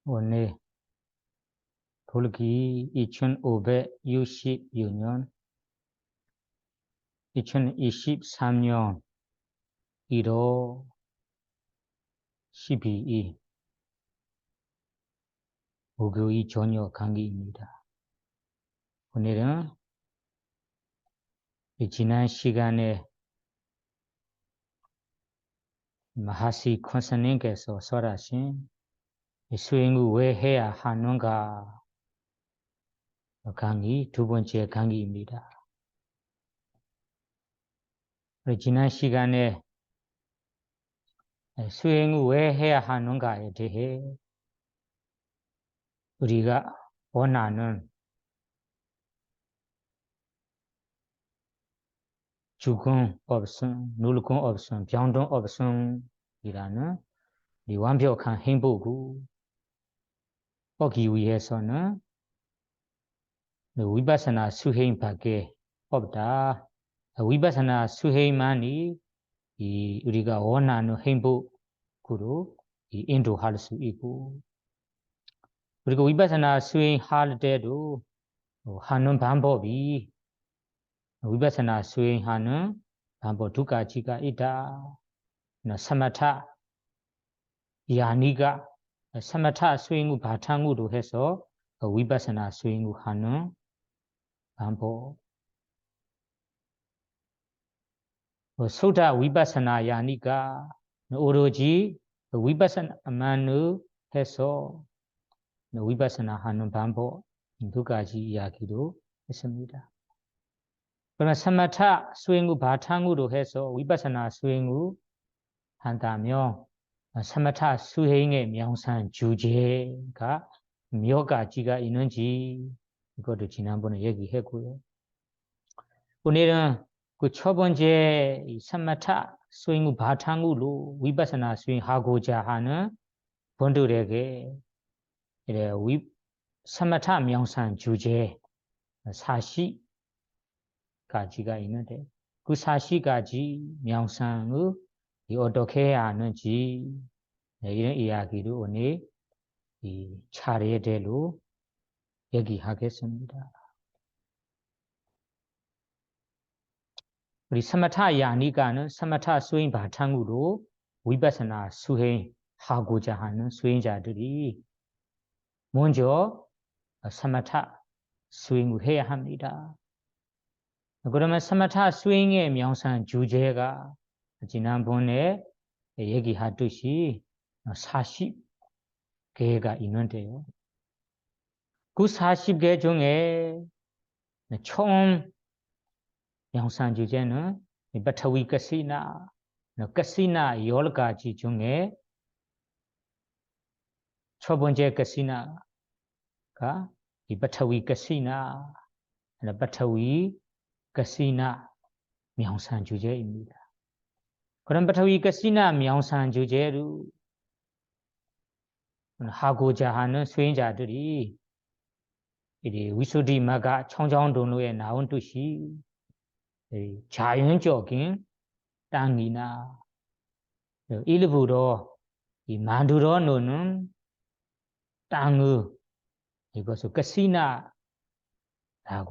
오늘 돌기 2566년 2023년 1월 12일 목요일 저녁 강의입니다. 오늘은 지난 시간에 마하시 콘서님께서 설하신 수행을 왜 해야 하는가 강의 두 번째 강의입니다. 지난 시간에 수행을 왜 해야 하는가에 대해 우리가 원하는 죽음 없음, 누르금 없음, 병동 없음이라는 이 완벽한 행복을 얻기 위해서는 위파사나 수행밖에 없다. 위파사나 수행만이 우리가 원하는 행복으로 인도할 수 있고, 그리고 위파사나 수행할 때도 하는 방법이 위파사나 수행하는 방법 두 가지가 있다. 사마타 야니가 사마타 수행을 바탕으로 해서 위파사나 수행을 하는 방법. 소다 위파사나 야니가 오로지 위파사나만을 해서 위파사나 하는 방법 두 가지 이야기도 했습니다. 그러나 사마타 수행을 바탕으로 해서 위파사나 수행을 한다면 사마타 수행의 명상 주제가 몇 가지가 있는지 이거를 지난번에 얘기했고요. 오늘은 그 첫 번째 사마타 수행을 바탕으로 위파사나 수행하고자 하는 분들에게 사마타 명상 주제 40가지가 있는데 그 40가지 명상을 어떻게 해야 하는지 이런 이야기를 오늘 차례대로 얘기하겠습니다. 우리 사마타 야니가는 사마타 수행 바탕으로 위파사나 수행하고자 하는 수행자들이 먼저 사마타 수행을 해야 합니다. 그러면 사마타 수행의 명상 주제가 지난번에 얘기하듯이 40개가 있는데요. 그 40개 중에 처음 명상 주제는 바타위 가시나 10가지 중에 첫 번째 가시나가 이 바타위 가시나 바타위 가시나 명상 주제입니다. 그런 바타위 가시나 명상 주제를 하고자 하는 수행자들이 위수디마가 청정도로에 나온 뜻이 자연적인 땅이나 일부러 만들어 놓는 땅을 이것을 가시나라고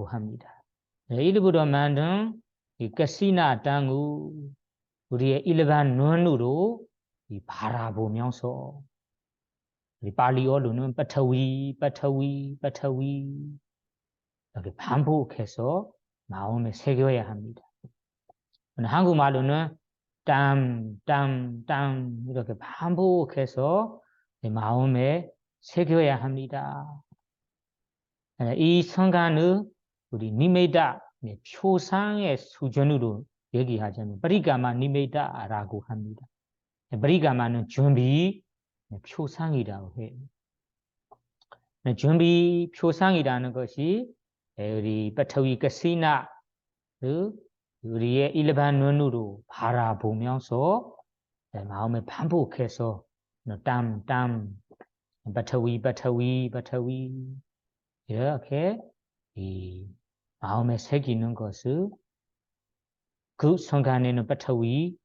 합니다. 일부러 만든 이 가시나 땅을 우리의 일반 눈으로 바라보면서 발리어로는 바타위 이렇게 반복해서 마음에 새겨야 합니다. 한국말로는 땀 이렇게 반복해서 마음에 새겨야 합니다. 이 순간을 우리 니메다 표상의 수준으로 얘기하자면 브리가마 니메다라고 합니다. 브리가마는 준비 표상이라고 해요. 준비 표상이라는 것이 우리 바타위 가시나 우리의 일반 눈으로 바라보면서 마음에 반복해서 땀 바타위 이렇게 이 마음에 새기는 것을 그 순간에는 바타위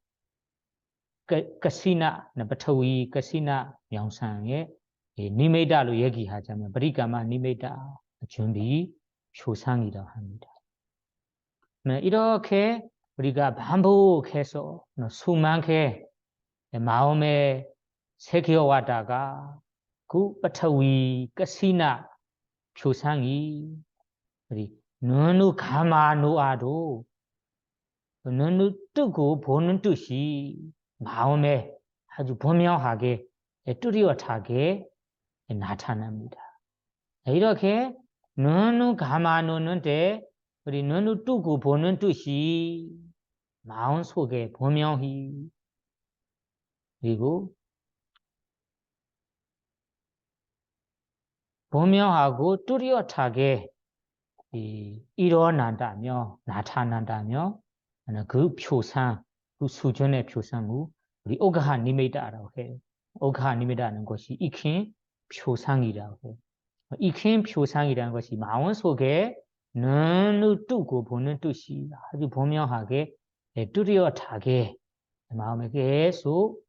가시나 바타위 가시나 명상의 니메다로 얘기하자면 브리까마 니메다 준비 표상이라고 합니다. 이렇게 우리가 반복해서 수많게 마음에 새겨왔다가 그ปฐวี 가시나 표상이 우리 눈으로 감아 놓아도 눈을 뜨고 보는 뜻이 마음에 아주 분명하게 뚜렷하게 나타납니다. 이렇게 눈을 감아 놓는데 우리 눈을 뜨고 보는 뜻이 마음속에 분명히 그리고 분명하고 뚜렷하게 일어난다며 나타난다며 그 표상, 그 수준의 표상을 우리 오가하 니미다라고 해요. 오가하 니미다는 것이 익힌 표상이라고 해요. 익힌 표상이라는 것이 마음 속에 눈을 뜨고 보는 뜻이 아주 분명하게 뚜렷하게 마음에 계속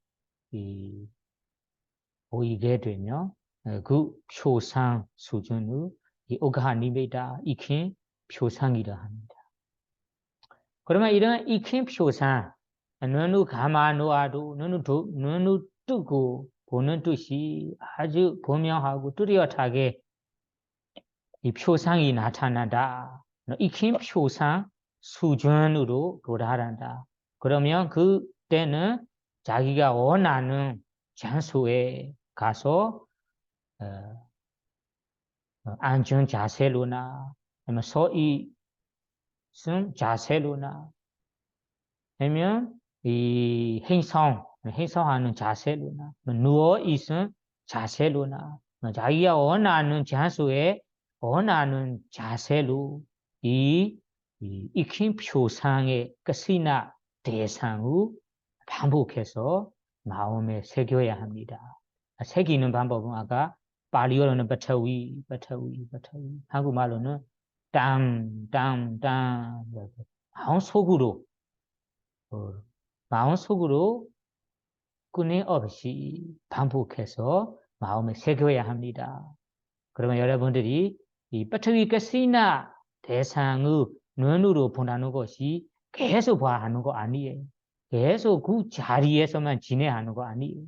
보이게 되며 그 표상 수준을 오가하 니미다 익힌 표상이라 합니다. 그러면 이런 익힌 표상 눈을 감아 놓아도 눈을 뜨고 보는 뜻이 아주 분명하고 뚜렷하게 이 표상이 나타난다. 익힌 표상 수준으로 도달한다. 그러면 그때는 자기가 원하는 장소에 가서 안전 자세로나 아니면 서 있은 자세로나 아니면 이 행성하는 자세로나 누워 있은 자세로나 자기가 원하는 장소에 원하는 자세로 이 익힌 표상의 가시나 대상을 반복해서 마음에 새겨야 합니다. 새기는 방법은 아까 발리어로는ปฐวี 한국말로는 땅 마음속으로 끊임없이 반복해서 마음에 새겨야 합니다. 그러면 여러분들이 이ปฐวี 가시나 대상의 눈으로 본다는 것이 계속 봐야 하는 거 아니에요. 계속 그 자리에서만 지내야 하는 거 아니에요.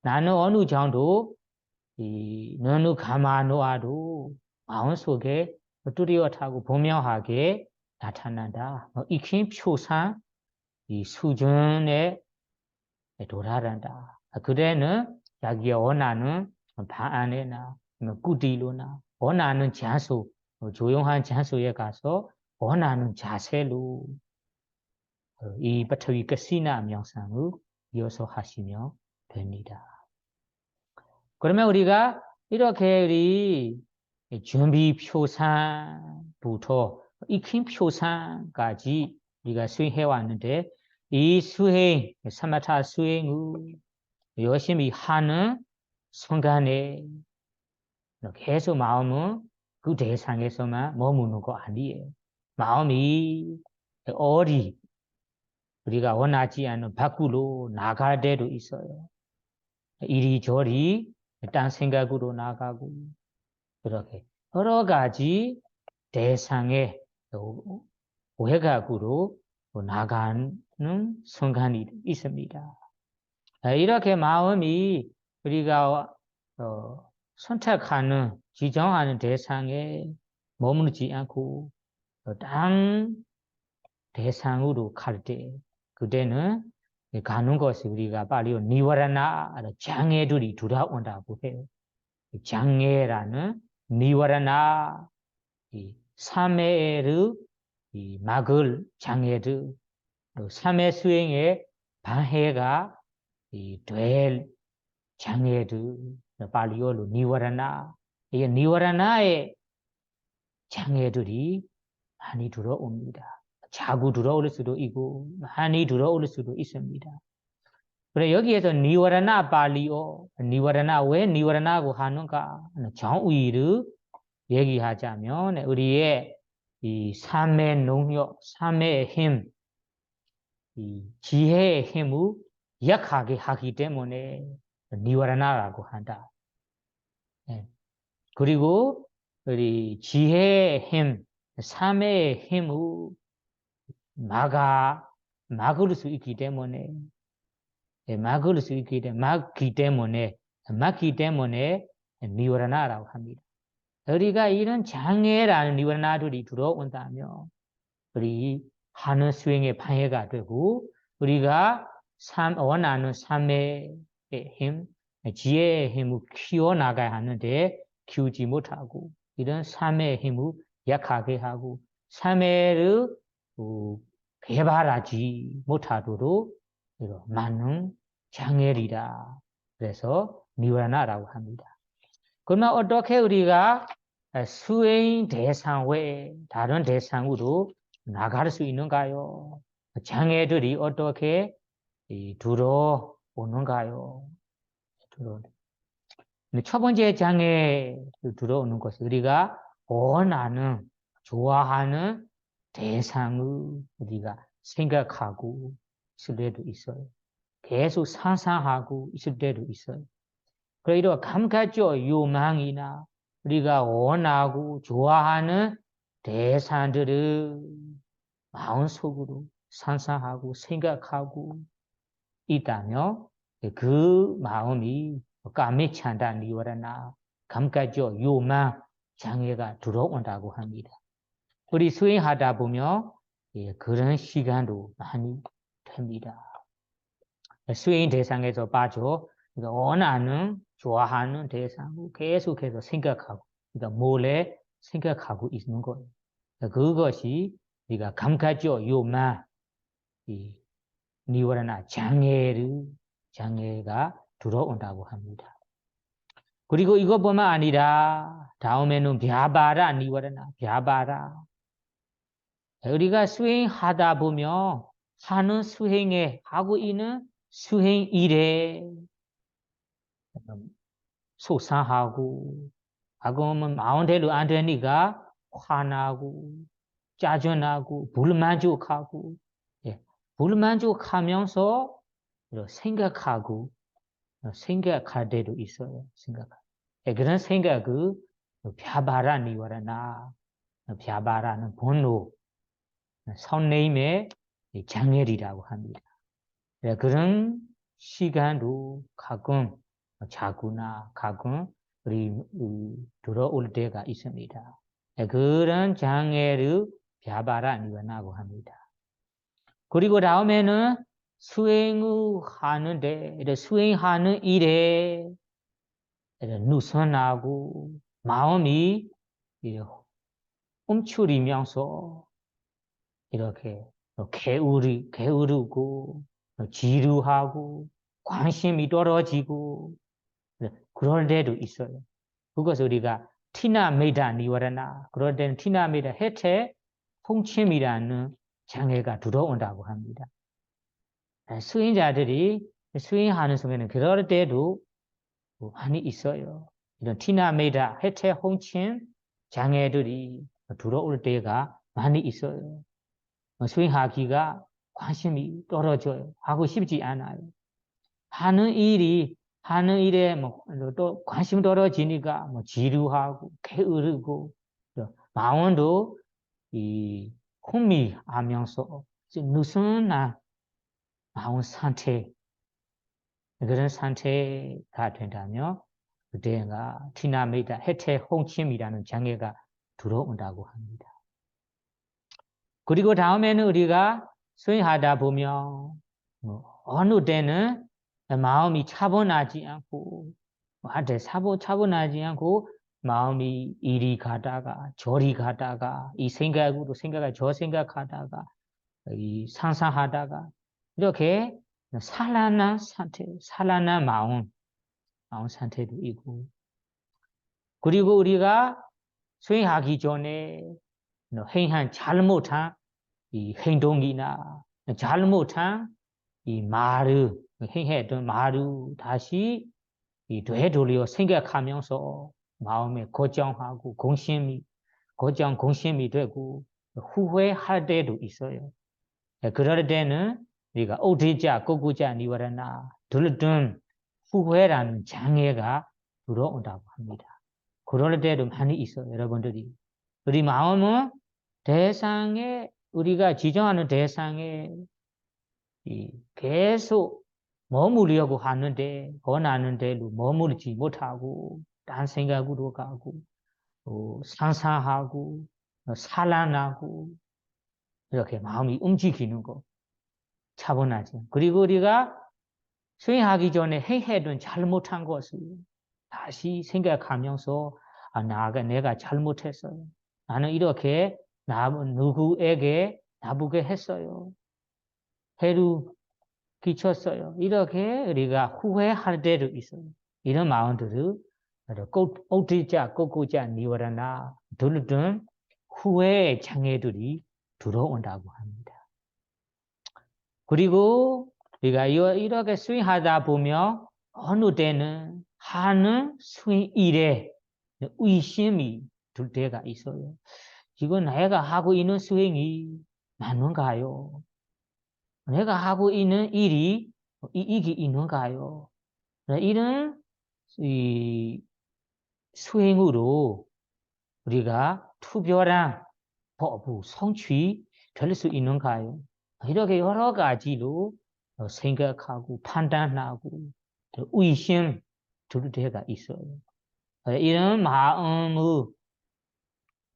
나는 어느 정도 이 눈을 감아 놓아도 마음속에 뚜렷하고 분명하게 나타난다. 익힌 표상 이 수준에 도달한다. 그때는 자기가 원하는 방 안에나 꾸디로나 원하는 장소, 조용한 장소에 가서 원하는 자세로 이ปฐวี 가시나 명상을 이어서 하시면 됩니다. 그러면 우리가 이렇게 우리 준비 표상부터 익힌 표상까지 우리가 수행해 왔는데 이 수행, 사마타 수행을 열심히 하는 순간에 계속 마음은 그 대상에서만 머무는 거 아니에요. 마음이 우리가 원하지 않는 밖으로 나갈 때도 있어요. 이리저리 딴 생각으로 나가고 그렇게 여러 가지 대상의 외곽으로 나가는 순간이 있습니다. 이렇게 마음이 우리가 선택하는 지정하는 대상에 머무르지 않고 딴 대상으로 갈 때 그때는 가는 것이 우리가 빨리 니와라나 장애들이 돌아온다고 해요. 장애라는 니와라나 삼해를 막을 장애들 삼해 수행의 방해가 될 장애들 발리어로 니와라나 이 니와라나의 장애들이 많이 들어옵니다. 자꾸 들어올 수도 있고 많이 들어올 수도 있습니다. 그래 여기에서 니와라나 발리어 니와라나 왜 니와라나고 하는가 정의를 얘기하자면 우리의 이 삶의 능력, 삶의 힘, 이 지혜의 힘을 약하게 하기 때문에 니와라나라고 한다. 예. 그리고 우리 지혜의 힘, 삶의 힘을 막을 수 있기 때문에 막을 수 있기 때문에 막기 때문에 니워라나라고 합니다. 우리가 이런 장애라는 니워라나들이 들어온다면 우리 하는 수행에 방해가 되고 우리가 원하는 삶의 힘, 지혜의 힘을 키워나가야 하는데 키우지 못하고 이런 삶의 힘을 약하게 하고 삶을 개발하지 못하도록 많은 장애리다. 그래서 니와나라고 합니다. 그러면 어떻게 우리가 수행 대상 외에 다른 대상으로 나갈 수 있는가요? 장애들이 어떻게 들어오는가요? 첫 번째 장애 들어오는 것은 우리가 원하는, 좋아하는 대상을 우리가 생각하고 있을 때도 있어요. 계속 상상하고 있을 때도 있어요. 그러니까 감각적 욕망이나 우리가 원하고 좋아하는 대상들을 마음속으로 상상하고 생각하고 있다면 그 마음이 까미찬다 니와라나 감각적 욕망 장애가 들어온다고 합니다. 우리 수행하다 보면 그런 시간도 많이 됩니다. 수행 대상에서 빠져 원하는 좋아하는 대상을 계속해서 생각하고 그러니까 몰래 생각하고 있는 거예요. 그것이 우리가 감각적 욕망 니와라나 장애가 들어온다고 합니다. 그리고 이것뿐만 아니라 다음에는 벼바라 니와라나 벼바라 우리가 수행하다 보면 하는 수행에 하고 있는 수행 일에 속상하고 하고는 마음대로 안 되니까 화나고 짜증나고 불만족하고 불만족하면서 생각할 때도 있어요. 그런 생각을 벼바라 니와라나 벼바라는 분노 선내임의 장애리라고 합니다. 그런 시간도 가끔 자구나 가끔 우리 들어올 때가 있습니다. 그런 장애를 벼바라 니와라고 합니다. 그리고 다음에는 수행하는 일에 누선하고 마음이 움츠리면서 이렇게 게으르고 지루하고 관심이 떨어지고 그럴 때도 있어요. 그것을 우리가 티나메다 니와라나 그럴 때는 티나메다 해태 홍침이라는 장애가 들어온다고 합니다. 수행자들이 수행하는 속에는 그럴 때도 많이 있어요. 이런 티나메다 해태 홍침 장애들이 들어올 때가 많이 있어요. 수행하기가 관심이 떨어져요. 하고 싶지 않아요. 하는 일에 또 관심 떨어지니까 지루하고 게으르고 마음도 혼미하면서 느슨한 마음 상태 그런 상태가 된다면 그때가 티나메다 해태 홍침이라는 장애가 들어온다고 합니다. 그리고 다음에는 우리가 수행하다 보면 어느 때는 마음이 차분하지 않고 한테 차분하지 않고 마음이 이리 가다가 저리 가다가 이 생각으로 저 생각하다가 이 상상하다가 이렇게 산란한 마음 상태도 있고 그리고 우리가 수행하기 전에 행한 잘못한 이 행동이나 잘못한 이 말을 행했던 말을 다시 되돌려 생각하면서 마음에 걱정하고 공심이 되고 후회할 때도 있어요. 그럴 때는 우리가 오디자, 꼬구자, 니와라나 들던 후회라는 장애가 들어온다고 합니다. 그럴 때도 많이 있어요, 여러분들이. 우리 마음은 대상에, 우리가 지정하는 대상에 계속 머무르려고 하는데, 원하는 대로 머무르지 못하고, 딴 생각으로 가고, 상상하고, 산란하고, 이렇게 마음이 움직이는 거, 차분하죠. 그리고 우리가 수행하기 전에 행해둔 잘못한 것을 다시 생각하면서, 나가 내가 잘못했어요. 나는 이렇게 누구에게 나쁘게 했어요. 해를 끼쳤어요. 이렇게 우리가 후회할 때도 있어요. 이런 마음들을 옥지자, 꺾고자 니와라나 들든 후회의 장애들이 들어온다고 합니다. 그리고 우리가 이렇게 수행하다 보면 어느 때는 하는 수행 일에 의심이 들 때가 있어요. 지금 내가 하고 있는 수행이 맞는가요? 내가 하고 있는 일이 이익이 있는가요? 이런 수행으로 우리가 특별한 법을 성취될 수 있는가요? 이렇게 여러 가지로 생각하고 판단하고 의심 들 때가 있어요. 이런 마음을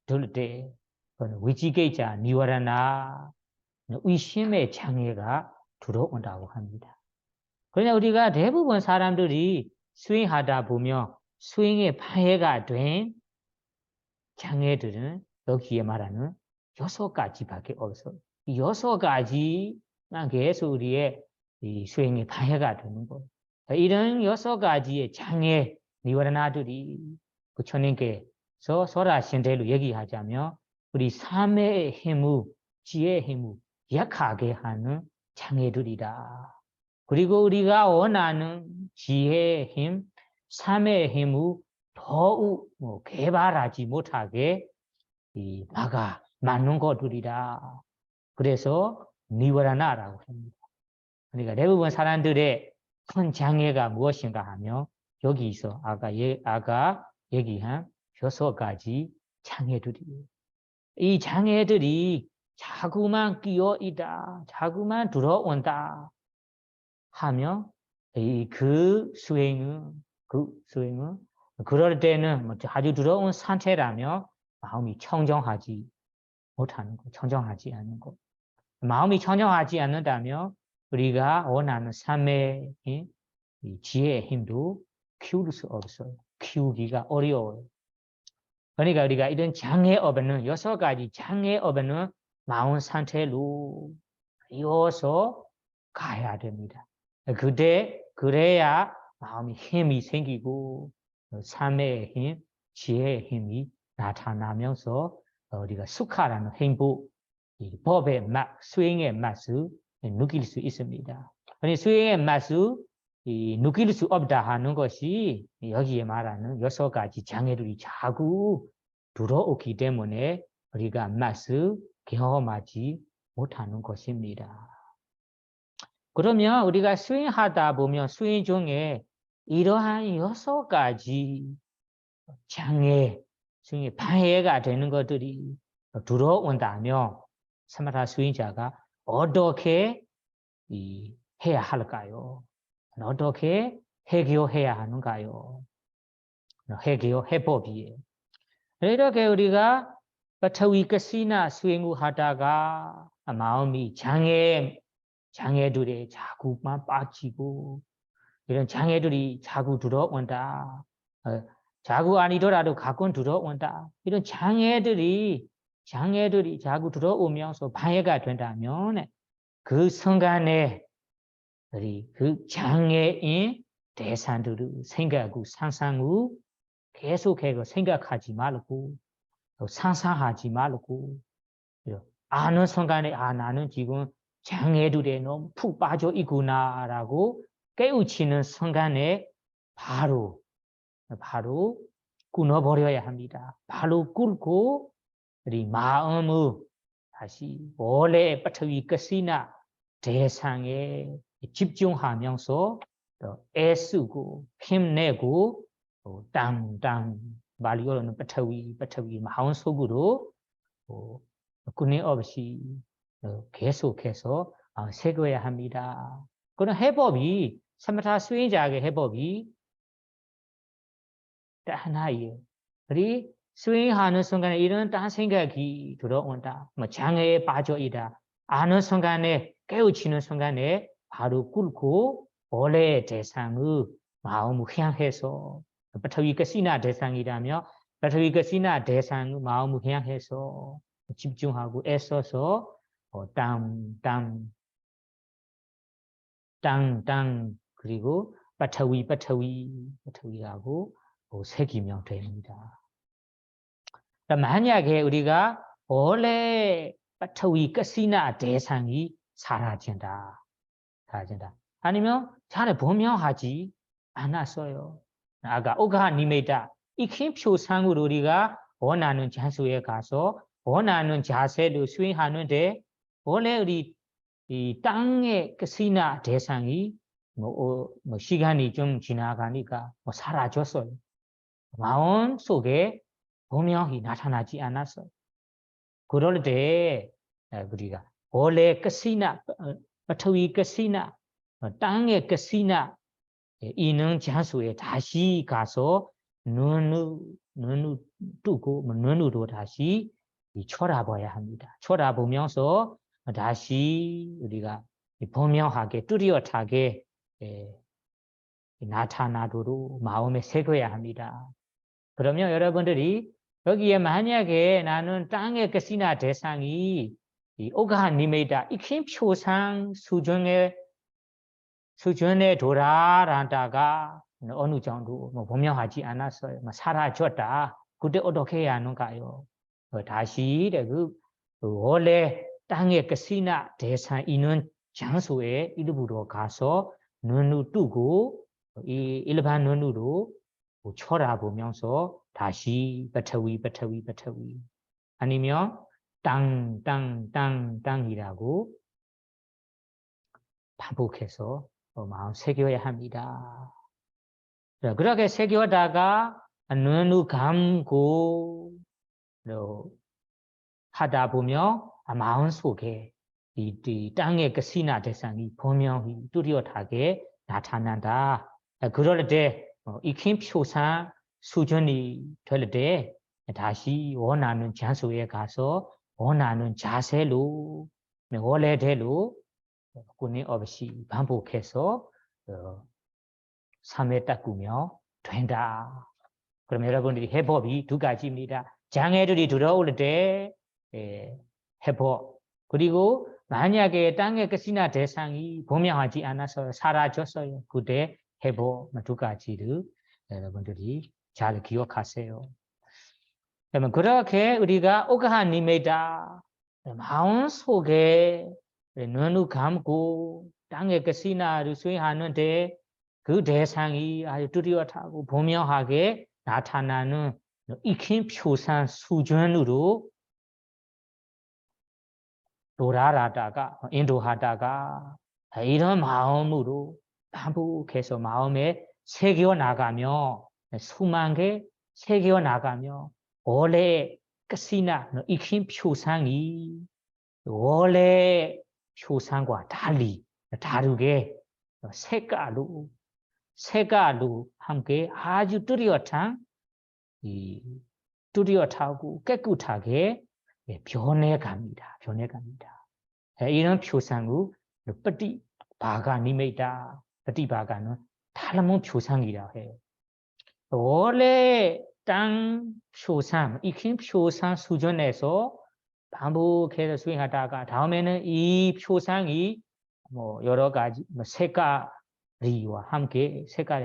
들 때 위지기자 니와라나 의심의 장애가 들어온다고 합니다. 그러나 우리가 대부분 사람들이 수행하다 보면 수행에 방해가 된 장애들은 여기에 말하는 6가지밖에 없어요. 이 6가지만 계속 우리의 이 수행에 방해가 되는 거예요. 이런 6가지의 장애, 니와라나들이 부처님께서 설하신 대로 얘기하자면 우리 삶의 힘을, 지혜의 힘을 약하게 하는 장애들이다. 그리고 우리가 원하는 지혜의 힘, 삶의 힘을 더욱 개발하지 못하게 막는 것들이다. 그래서 니와라나라고 합니다. 그러니까 대부분 사람들의 큰 장애가 무엇인가 하면 여기 있어 아까 얘기한 6가지 장애들이에요. 이 장애들이 자꾸만 끼어 있다, 자꾸만 들어온다 하면 그 수행은 그럴 때는 아주 들어온 상태라면 마음이 청정하지 못하는 거, 청정하지 않는 거. 마음이 청정하지 않는다면 우리가 원하는 삶의 지혜의 힘도 키울 수 없어요. 키우기가 어려워요. 그러니까 우리가 이런 장애 없는 6가지 장애 없는 마음 상태로 이어서 가야 됩니다. 그래야 마음이 힘이 생기고 삶의 힘, 지혜의 힘이 나타나면서 우리가 수카라는 행복, 법의 맛, 수행의 맛을 느낄 수 있습니다. 수행의 맛을 느낄 수 없다 하는 것이 여기에 말하는 6가지 장애들이 자꾸 들어오기 때문에 우리가 맛을 경험하지 못하는 것입니다. 그러면 우리가 수행하다 보면 수행 중에 이러한 6가지 장애, 수행에 방해가 되는 것들이 들어온다면 사마타 수행자가 어떻게 해야 할까요? 어떻게 해결해야 하는가요? 해법이에요. 이렇게 우리가 파타위카시나 수행을 하다가 마음이 장애들에 자꾸만 빠지고 이런 장애들이 자꾸 들어온다. 자꾸 아니더라도 가끔 들어온다. 이런 장애들이 자꾸 들어오면서 방해가 된다면 그 순간에 그 장애인 대상들을 생각하고 상상을 계속해서 생각하지 말고 상상하지 말고 아는 순간에 나는 지금 장애들에 너무 푹 빠져 있구나라고 깨우치는 순간에 바로 끊어버려야 합니다. 바로 끊고 우리 마음을 다시 원래 파타위카시나 대상에 집중하면서 애쓰고 힘내고 땅땅 발리어는 빠타위 마운 속으로 군의 없이 계속해서 새겨야 합니다. 그런 해법이 사마타 수행자의 해법이 딱 하나예요. 우리 수행하는 순간에 이런 딴 생각이 들어온다. 뭐 장애에 빠져 있다. 아는 순간에 깨우치는 순간에 바로 꿇고 원래 대상의 마음을 향해서 빠타위 가시나 대상이라면 빠타위 가시나 대상의 마음을 향해서 집중하고 애써서 땅 그리고 빠타위하고 새기면 됩니다. 만약에 우리가 원래 빠타위 가시나 대상이 사라진다. 아니면 잘 보명하지 않았어요. 아까 오가 니메다 익힌 표상으로 우리가 원하는 장소에 가서 원하는 자세를 수행하는데 원래 우리 이 땅의 가시나 대상이 뭐 시간이 좀 지나가니까 사라졌어요. 마음 속에 분명히 나타나지 않았어요. 그럴 때 우리가 원래 가시나 빠타위 가시나 땅의 가시나 있는 장소에 다시 가서 눈을 뜨고 눈으로 다시 쳐다봐야 합니다. 쳐다보면서 다시 우리가 분명하게 뚜렷하게 나타나도록 마음에 새겨야 합니다. 그러면 여러분들이 여기에 만약에 나는 땅의 가시나 대상이 오가니메다 익힌 표상 수준에 돌아다가 어느 정도 분명하지 않았어요. 사라졌다. 그때 어떻게 해야 하는가요? 다시 원래 땅의 가시나 대상 있는 장소에 일부러 가서 눈을 뜨고 이 일반 눈으로 쳐다보면서 다시 빠타위 아니면 땅이라고 반복해서 마음 새겨야 합니다. 그렇게 새겨다가 눈을 감고 하다 보면 마음 속에 이 땅의 가시나 대상이 분명히 뚜렷하게 나타난다. 그럴 때 익힌 표상 수준이 될 때 다시 원하는 장소에 가서 원하는 자세로 원래대로 군이 없이 반복해서 3회 닦으며 된다. 그럼 여러분들이 해법이 두 가지입니다. 장애들이 들어올 때 해법, 그리고 만약에 땅의 가시나 대상이 분명하지 않아서 사라졌어요. 그때 해법 두 가지를 여러분들이 잘 기억하세요. 그러면 그렇게 우리가 오가니메다 마음 속에 눈을 감고 땅의 가시나를 수행하는데 그 대상이 아주 뚜렷하고 분명하게 나타나는 익힌 표상 수준으로 돌아라다가 인도하다가 이런 마음으로 반복해서 마음에 새겨나가며 수만 개 새겨나가며 원래 가시나 익힌 표상이 원래 표상과 다르게 색깔로 함께 아주 뚜렷하고 깨끗하게 변해갑니다. 이런 표상을 빠티바가니메다. 빠티바가는 탈모 표상이라 해요. 원래 땅 표상, 익힌 표상 수준에서 반복해서 수행하다가 다음에는 이 표상이 여러 가지 색깔이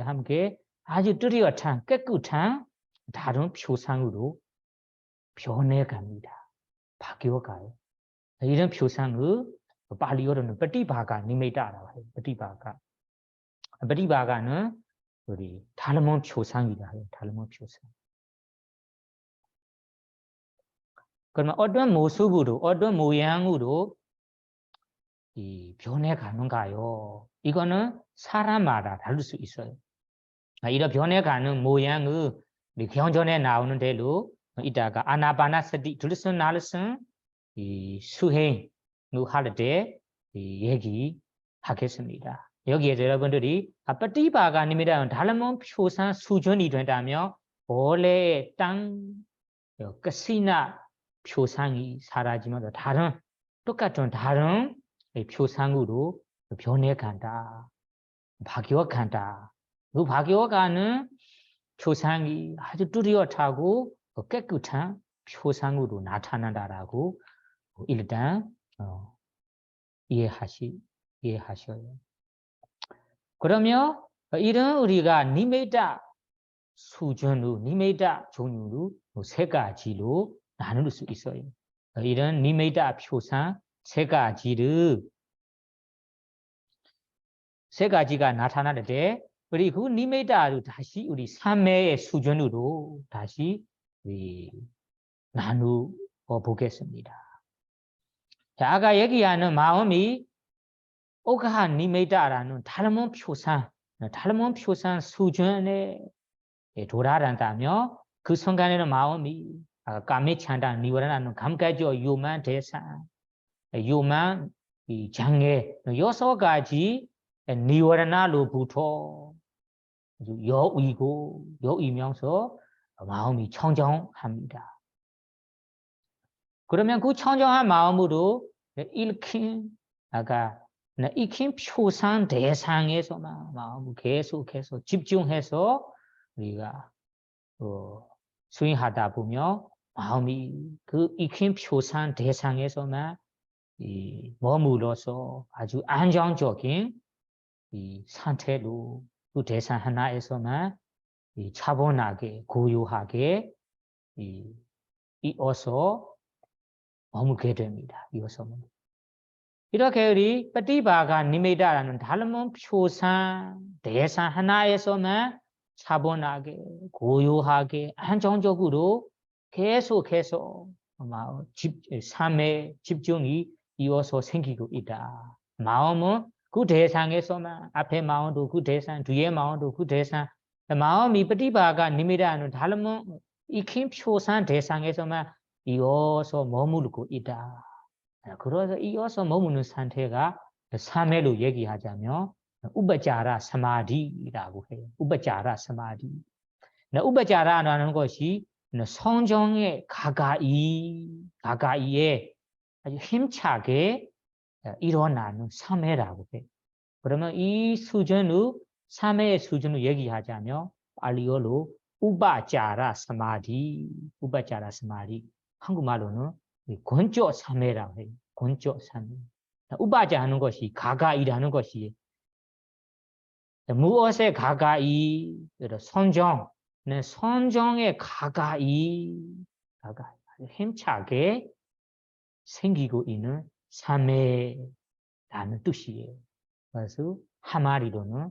함께 아주 뚜렷한 깨끗한 다른 표상으로 변해갑니다. 바뀌어가요. 이런 표상을 발리어로는 빠티바가 니메다라고 해요. 빠티바가는 우리 탈모 표상이라 해요. 탈모 표상. 그러면 어떤 모습으로, 어떤 모양으로 이 변해가는가요? 이거는 사람마다 다를 수 있어요. 이런 변해가는 모양의 우리 경전에 나오는 대로 이따가 아나바나스티 들으슨 나르슨 이 수행 누할 때 얘기하겠습니다. 여기에서 여러분들이 아빠띠바가 아닙니다. 달라면 표산 수준이 된다며 원래 땅 끝이나 표상이 사라지면 다른 똑같은 다른 표상으로 변해간다. 바뀌어간다. 그 바뀌어가는 표상이 아주 뚜렷하고 깨끗한 표상으로 나타난다라고 일단 이해하셔요. 그러면 이런 우리가 니메다 수준으로 니메다 종류로 세 가지로 나눌 수 있어요. 이런 니메다 표상 세 가지를 세 가지가 나타나는데 우리 그 니메다로 다시 우리 3매의 수준으로 다시 나누어 보겠습니다. 자, 아까 얘기하는 마음이 오가하 니메다라는 다른 표상 수준에 도달한다며 그 순간에는 마음이 까매찬다 니워라는 감가죠 요만 대상 요만 이 장애 여섯 가지 니워라나로부터 여의면서 마음이 청정합니다. 그러면 그 청정한 마음으로 익힌 표상 대상에서만 마음을 계속해서 집중해서 우리가 수행하다 보면 마음이 그 익힌 표상 대상에서만 머물러서 아주 안정적인 이 상태로 그 대상 하나에서만 차분하게 고요하게 이어서 머물게 됩니다. 이어서 이렇게 우리 빠띠바가 니메다라는 다른 표상 대상 하나에서만 차분하게 고요하게 안정적으로 계속해서 삶의 집중이 이어서 생기고 있다. 마음은 그 대상에서만 앞에 마음도 그 대상, 뒤에 마음도 그 대상, 마음이 빠띠바가 니메다라는 다른 익힌 표상 대상에서만 이어서 머무르고 있다. 그래서 이어서 머무는 상태가 3회로 얘기하자면 우바자라 사마디라고 해요. 우바자라 사마디. 우바자라라는 것이 성정에 가까이에 아주 힘차게 일어나는 3회라고 해요. 그러면 이 수준을 3회의 수준을 얘기하자면 알리어로 우바자라 사마디, 우바자라 사마디. 한국말로는 권조 3회라고 해요. 권조 3회. 우바자 하는 것이 가까이라는 것이 무엇에 가까이 선정에 가까이 힘차게 생기고 있는 3회라는 뜻이에요. 그래서 한마디로는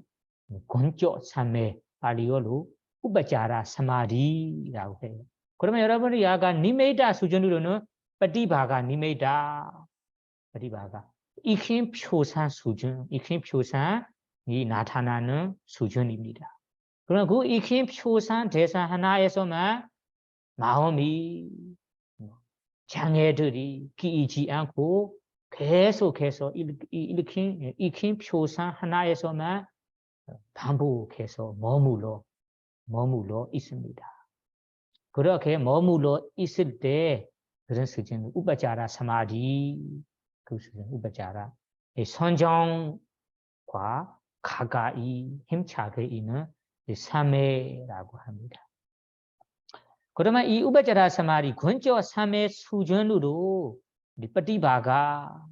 권조 3회 발리어로 우바자라 사마디라고 해요. 그러면 여러분이 약간 니메다 수준으로는 빠띠바가 니메다 빠띠바가 익힌 표상 수준, 익힌 표상이 나타나는 수준입니다. 그러면 그 익힌 표상 대상 하나에서만 마음이 장애들이 끼이지 않고 계속해서 익힌 표상 하나에서만 반복해서 머물러 있습니다. 그렇게 머물러 있을 때 그런 수준은 우바자라 사마디, 그 수준 우바자라 선정과 가까이 힘차게 있는 3회라고 합니다. 그러면 이 우바자라 사마디 권조 3회 수준으로 빠띠바가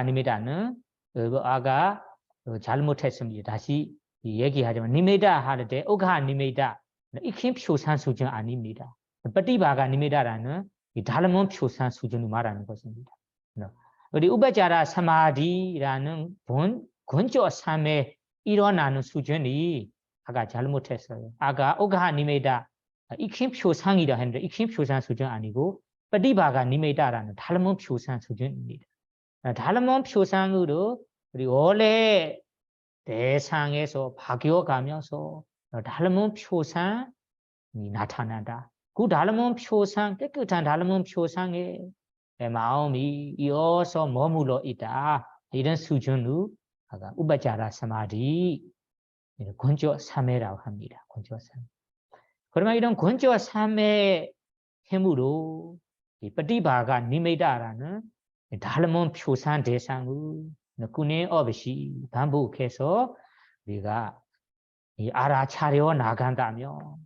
니메다는 아까 잘못했습니다. 다시 얘기하자면 니메다 할 때 오가 니메다 익힌 표상 수준 아닙니다. 빠띠바가 니메다라는 다른 표상 수준을 말하는 것입니다. 우리 우바자라 사마디라는 권조 3회 일어나는 수준이 아까 잘못했어요. 아까 오가 니메다 익힌 표상이라 했는데 익힌 표상 수준 아니고 빠띠바가 니메다라는 다른 표상 수준입니다. 다른 표상으로 우리 원래 대상에서 바뀌어가면서 달문 표상 나타난다. 그 달문 표상 깨끗한 달문 표상에 마음이 이어서 머물러 있다. 이런 수준으로 우파자라 사마디 권조 3회라고 합니다. 권조 3회. 그러면 이런 권조 3회 힘으로 이ปฏิ바가 니메다라는 달문 표상 대상을 꾸내 없이 반복해서 우리가 이 알아차려 나간다며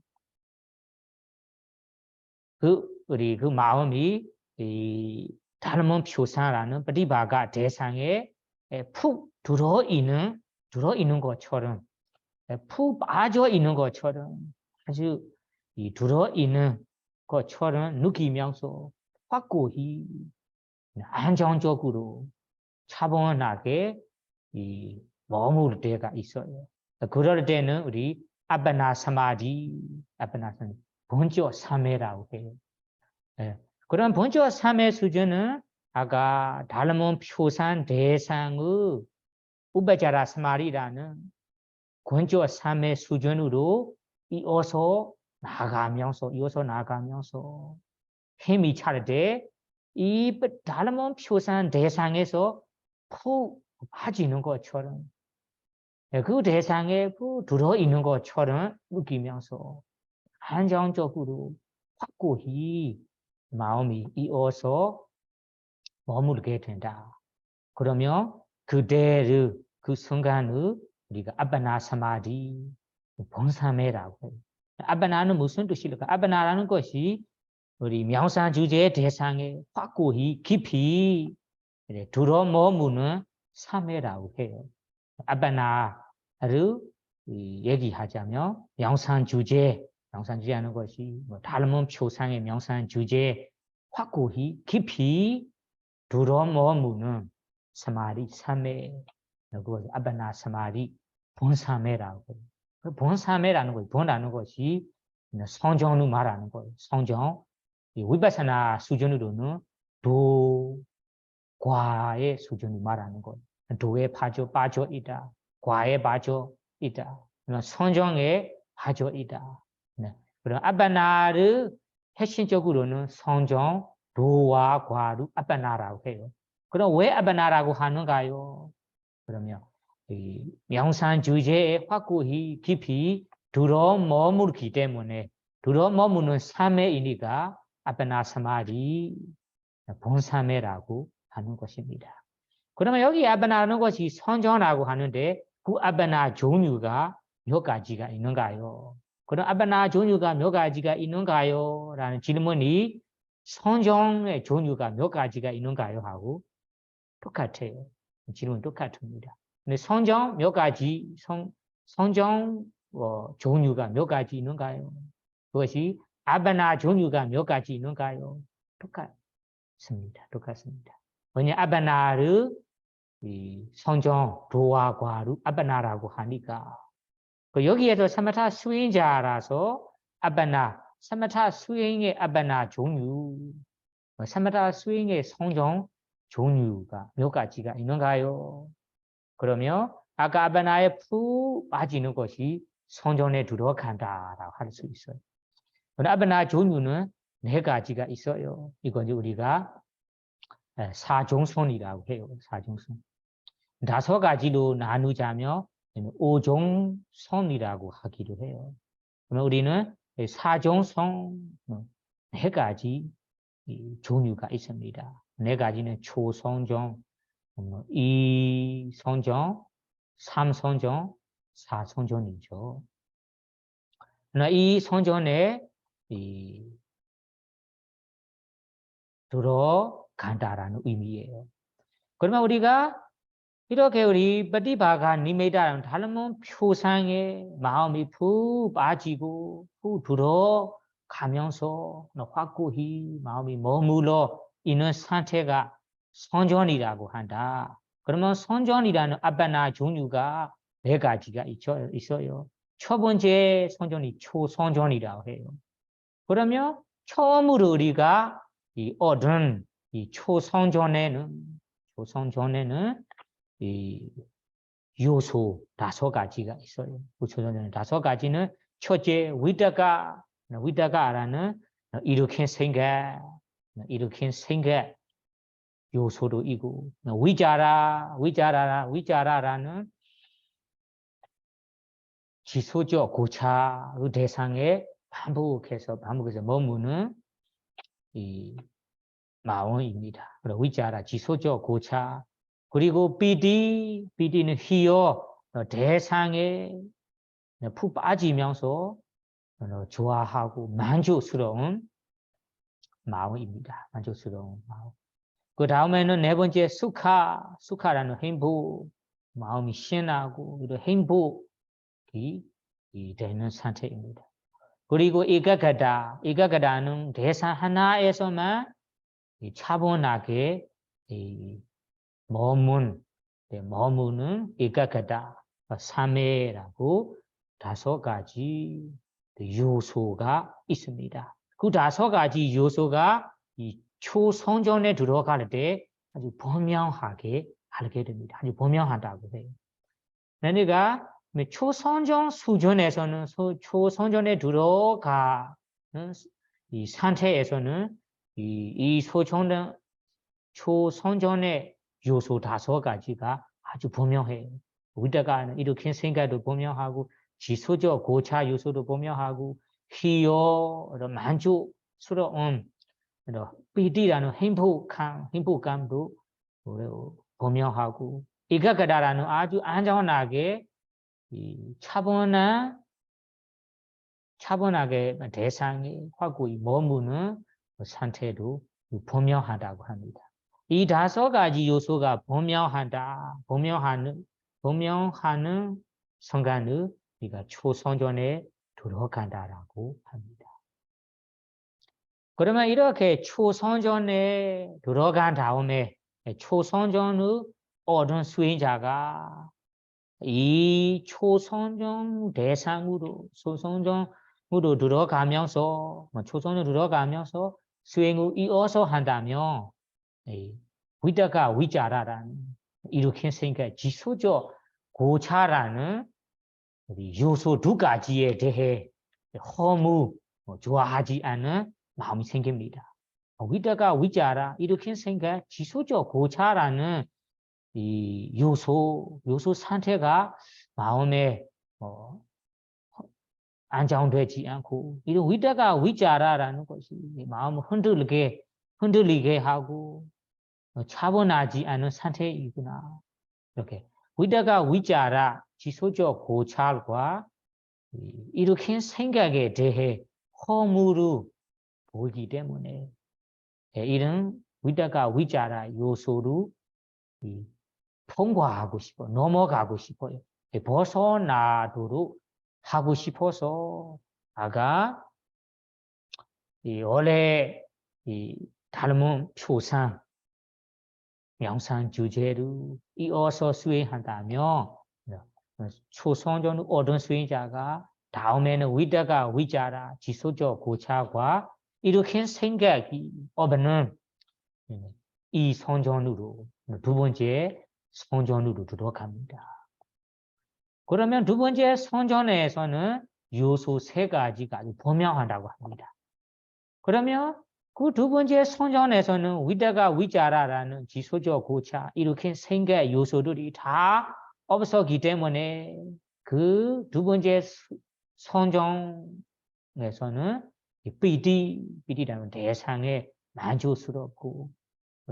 우리 그 마음이 이 달문 표상이라는ปฏิ바가 대상에 푹 들어 있는 것처럼 푹 빠져 있는 것처럼 아주 이 들어 있는 것처럼 느끼면서 확고히 안정적으로 차분하게 이 머무를 때가 있어요. 그럴 때는 우리 아빠나 사마디, 본조 3회라고 해요. 그런 본조 3회 수준은 아까 달문 표상 대상의 우파자라 사마디라는 본조 3회 수준으로 이어서 나가면서 힘이 찰 때 이 달문 표상 대상에서 푹 빠지는 것처럼 그 대상에 푹 들어있는 것처럼 느끼면서 안정적으로 확고히 마음이 이어서 머무르게 된다. 그러면 그대를 그 순간을 우리가 아빠나 사마디 본삼회라고 해요. 아빠나는 무슨 뜻일까? 아빠나라는 것이 우리 명상 주제의 대상에 확고히 깊이 들어 머무는 삼회라고 해요. 아빠나를 얘기하자면 명상 주제하는 것이 달문 표상의 명상 주제에 확고히 깊이 들어 머무는 사마디 삼회, 그것을 아빠나 사마디 본삼회라고 해요. 본삼회라는 것이 본라는 것이 성정을 말하는 거예요. 성정. 위파사나 수준으로는 도과의 수준을 말하는 거예요. 도에 빠져 있다. 과에 빠져 있다. 성정에 빠져 있다. 그럼 아빠나를 핵심적으로는 성정, 도와 과를 아빠나라고 해요. 그럼 왜 아빠나라고 하는가요? 그러면 이 명상 주제에 확고히 깊이 들어 머무르기 때문에 들어 머무는 삼회이니까 아빠나 사마디 본삼회라고 하는 것입니다. 그러면 여기 아빠나라는 것이 성정이라고 하는데 그 아빠나 종류가 몇 가지가 있는가요? 그럼 아빠나 종류가 몇 가지가 있는가요? 라는 질문이 성정의 종류가 몇 가지가 있는가요? 하고 똑같아요. 질문 똑같습니다. 근데 성정 몇 가지, 성정 종류가 몇 가지 있는가요? 그것이 아바나 종류가 몇 가지 있는가요? 똑같습니다. 왜냐 아바나를 성정, 도와, 과를 아바나라고 하니까 여기에서 사마타 수행자라서 아바나, 사마타 수행의 아바나 종류, 사마타 수행의 성정 종류가 몇 가지가 있는가요? 그러면 아까 아바나에 푹 빠지는 것이 성전에 들어간다라고 할 수 있어요. 아바나 종류는 4가지가 있어요. 이건 우리가 사종선이라고 해요. 사종선. 5가지로 나누자면 5종선이라고 하기도 해요. 그러면 우리는 사종선 4가지 종류가 있습니다. 4가지는 초성정, 2성정, 3성정, 4성정이죠. 이 성전에 들어간다라는 의미예요. 그러면 우리가 이렇게 우리ปฏิ바가 니메다라는 달문 표상에 마음이 푹 빠지고 푹 들어가면서 확고히 마음이 머물러 있는 상태가 성전이라고 한다. 그러면 성전이라는 아바나 종류가 4가지가 있어요. 첫 번째 성전이 초성전이라고 해요. 그러면 처음으로 우리가 얻은 이 초성전에는 이 요소 5가지가 있어요. 그 초선전에 5가지는 첫째 위다가라는 일으킨 생각 요소도 있고 위자라라는 지소적 고차 대상에 반복해서 머무는 이 마음입니다. 그리고 위자라 지소적 고차 그리고 비디는 희어 대상에 푹 빠지면서 좋아하고 만족스러운 마음입니다. 만족스러운 마음. 그 다음에는 네 번째 수카라는 행복 마음이 신나고 이런 행복이 되는 상태입니다. 그리고 이가가다는 대상 하나에서만 차분하게 머무는 이가가다 3회라고 5가지 요소가 있습니다. 그 5가지 요소가 이 초성전에 들어갈 때 아주 분명하게 알게 됩니다. 아주 분명하다고 해요. 그러니까 초성전 수준에서는 초성전에 들어가는 이 상태에서는 이 초성전의 요소 5가지가 아주 분명해요. 위다가는 이렇게 생각도 분명하고 지소적 고차 요소도 분명하고 희요 만족스러운 피디라는 행복감도 분명하고 이가가다라는 아주 안전하게 차분하게 대상에 확고히 머무는 상태도 분명하다고 합니다. 이 5가지 요소가 분명하는 순간을 우리가 초성전에 들어간다라고 합니다. 그러면 이렇게 초성전에 들어간 다음에 초성전을 얻은 수행자가 이 초성전 대상으로 초성전으로 들어가면서 수행을 이어서 한다면 위다가 위자라라는 이렇게 생각 지소적 고차라는 요소 2가지에 대해 허무 좋아하지 않은 마음이 생깁니다. 위다가 위자라 이렇게 생각 지소적 고차라는 이 요소 상태가 마음에 안정되지 않고 이런 위다가 위자라라는 것이 마음을 흔들리게 하고 차분하지 않은 상태이구나. 이렇게 위다가 위자라 지소적 고찰과 이렇게 생각에 대해 허물을 보이기 때문에 이런 위다가 위자라 요소를 통과하고 싶어 넘어가고 싶어요. 벗어나도록 하고 싶어서 아가 원래 닮은 표상 명상 주제를 이어서 수행한다면 초성전을 얻은 수행자가 다음에는 위다가 위자라 지소적 고차과 이렇게 생각이 없는 이 성전으로 2번째 성전으로 들어갑니다. 그러면 2번째 성전에서는 요소 3가지가 아주 분명하다고 합니다. 그러면 그 2번째 성전에서는 위다가 위자라라는 지소적 고차 이렇게 생각 요소들이 다 없었기 때문에 그 2번째 성전에서는 비디라는 대상에 만족스럽고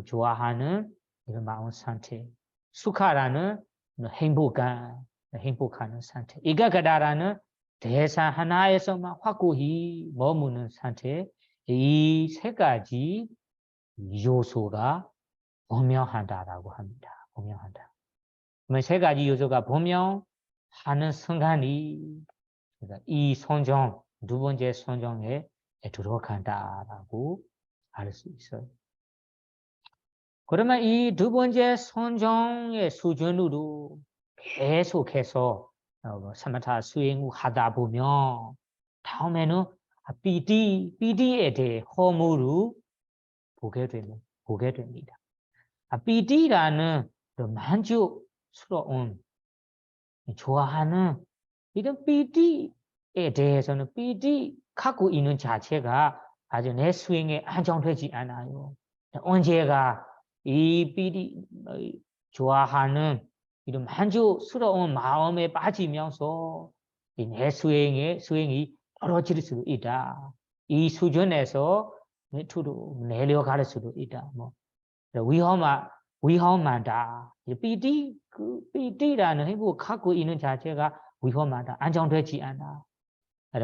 좋아하는 이런 마음 상태, 수카라는 행복하는 상태, 이가가다라는 대상 하나에서만 확고히 머무는 상태, 이 3가지 요소가 분명하다라고 합니다. 분명하다. 그러면 3가지 요소가 분명하는 순간이 이 성전, 2번째 성전에 들어간다라고 알 수 있어요. 그러면 이 2번째 성정의 수준으로 계속해서 사마타 수행을 하다 보면 다음에는 비디에 대해 허물을 보게 됩니다. 비디라는 만족스러운 좋아하는 이런 PD에 대해서는 PD 갖고 있는 자체가 아주 내 수행에 안정되지 않아요. 언제가 이 PD 좋아하는 이런 만족스러운 마음에 빠지면서 내 수행이 떨어질 수도 있다. 이 수준에서 밑으로 내려갈 수도 있다. 뭐 위험하다. PD라는 행복 갖고 있는 자체가 위험하다. 안정되지 않아.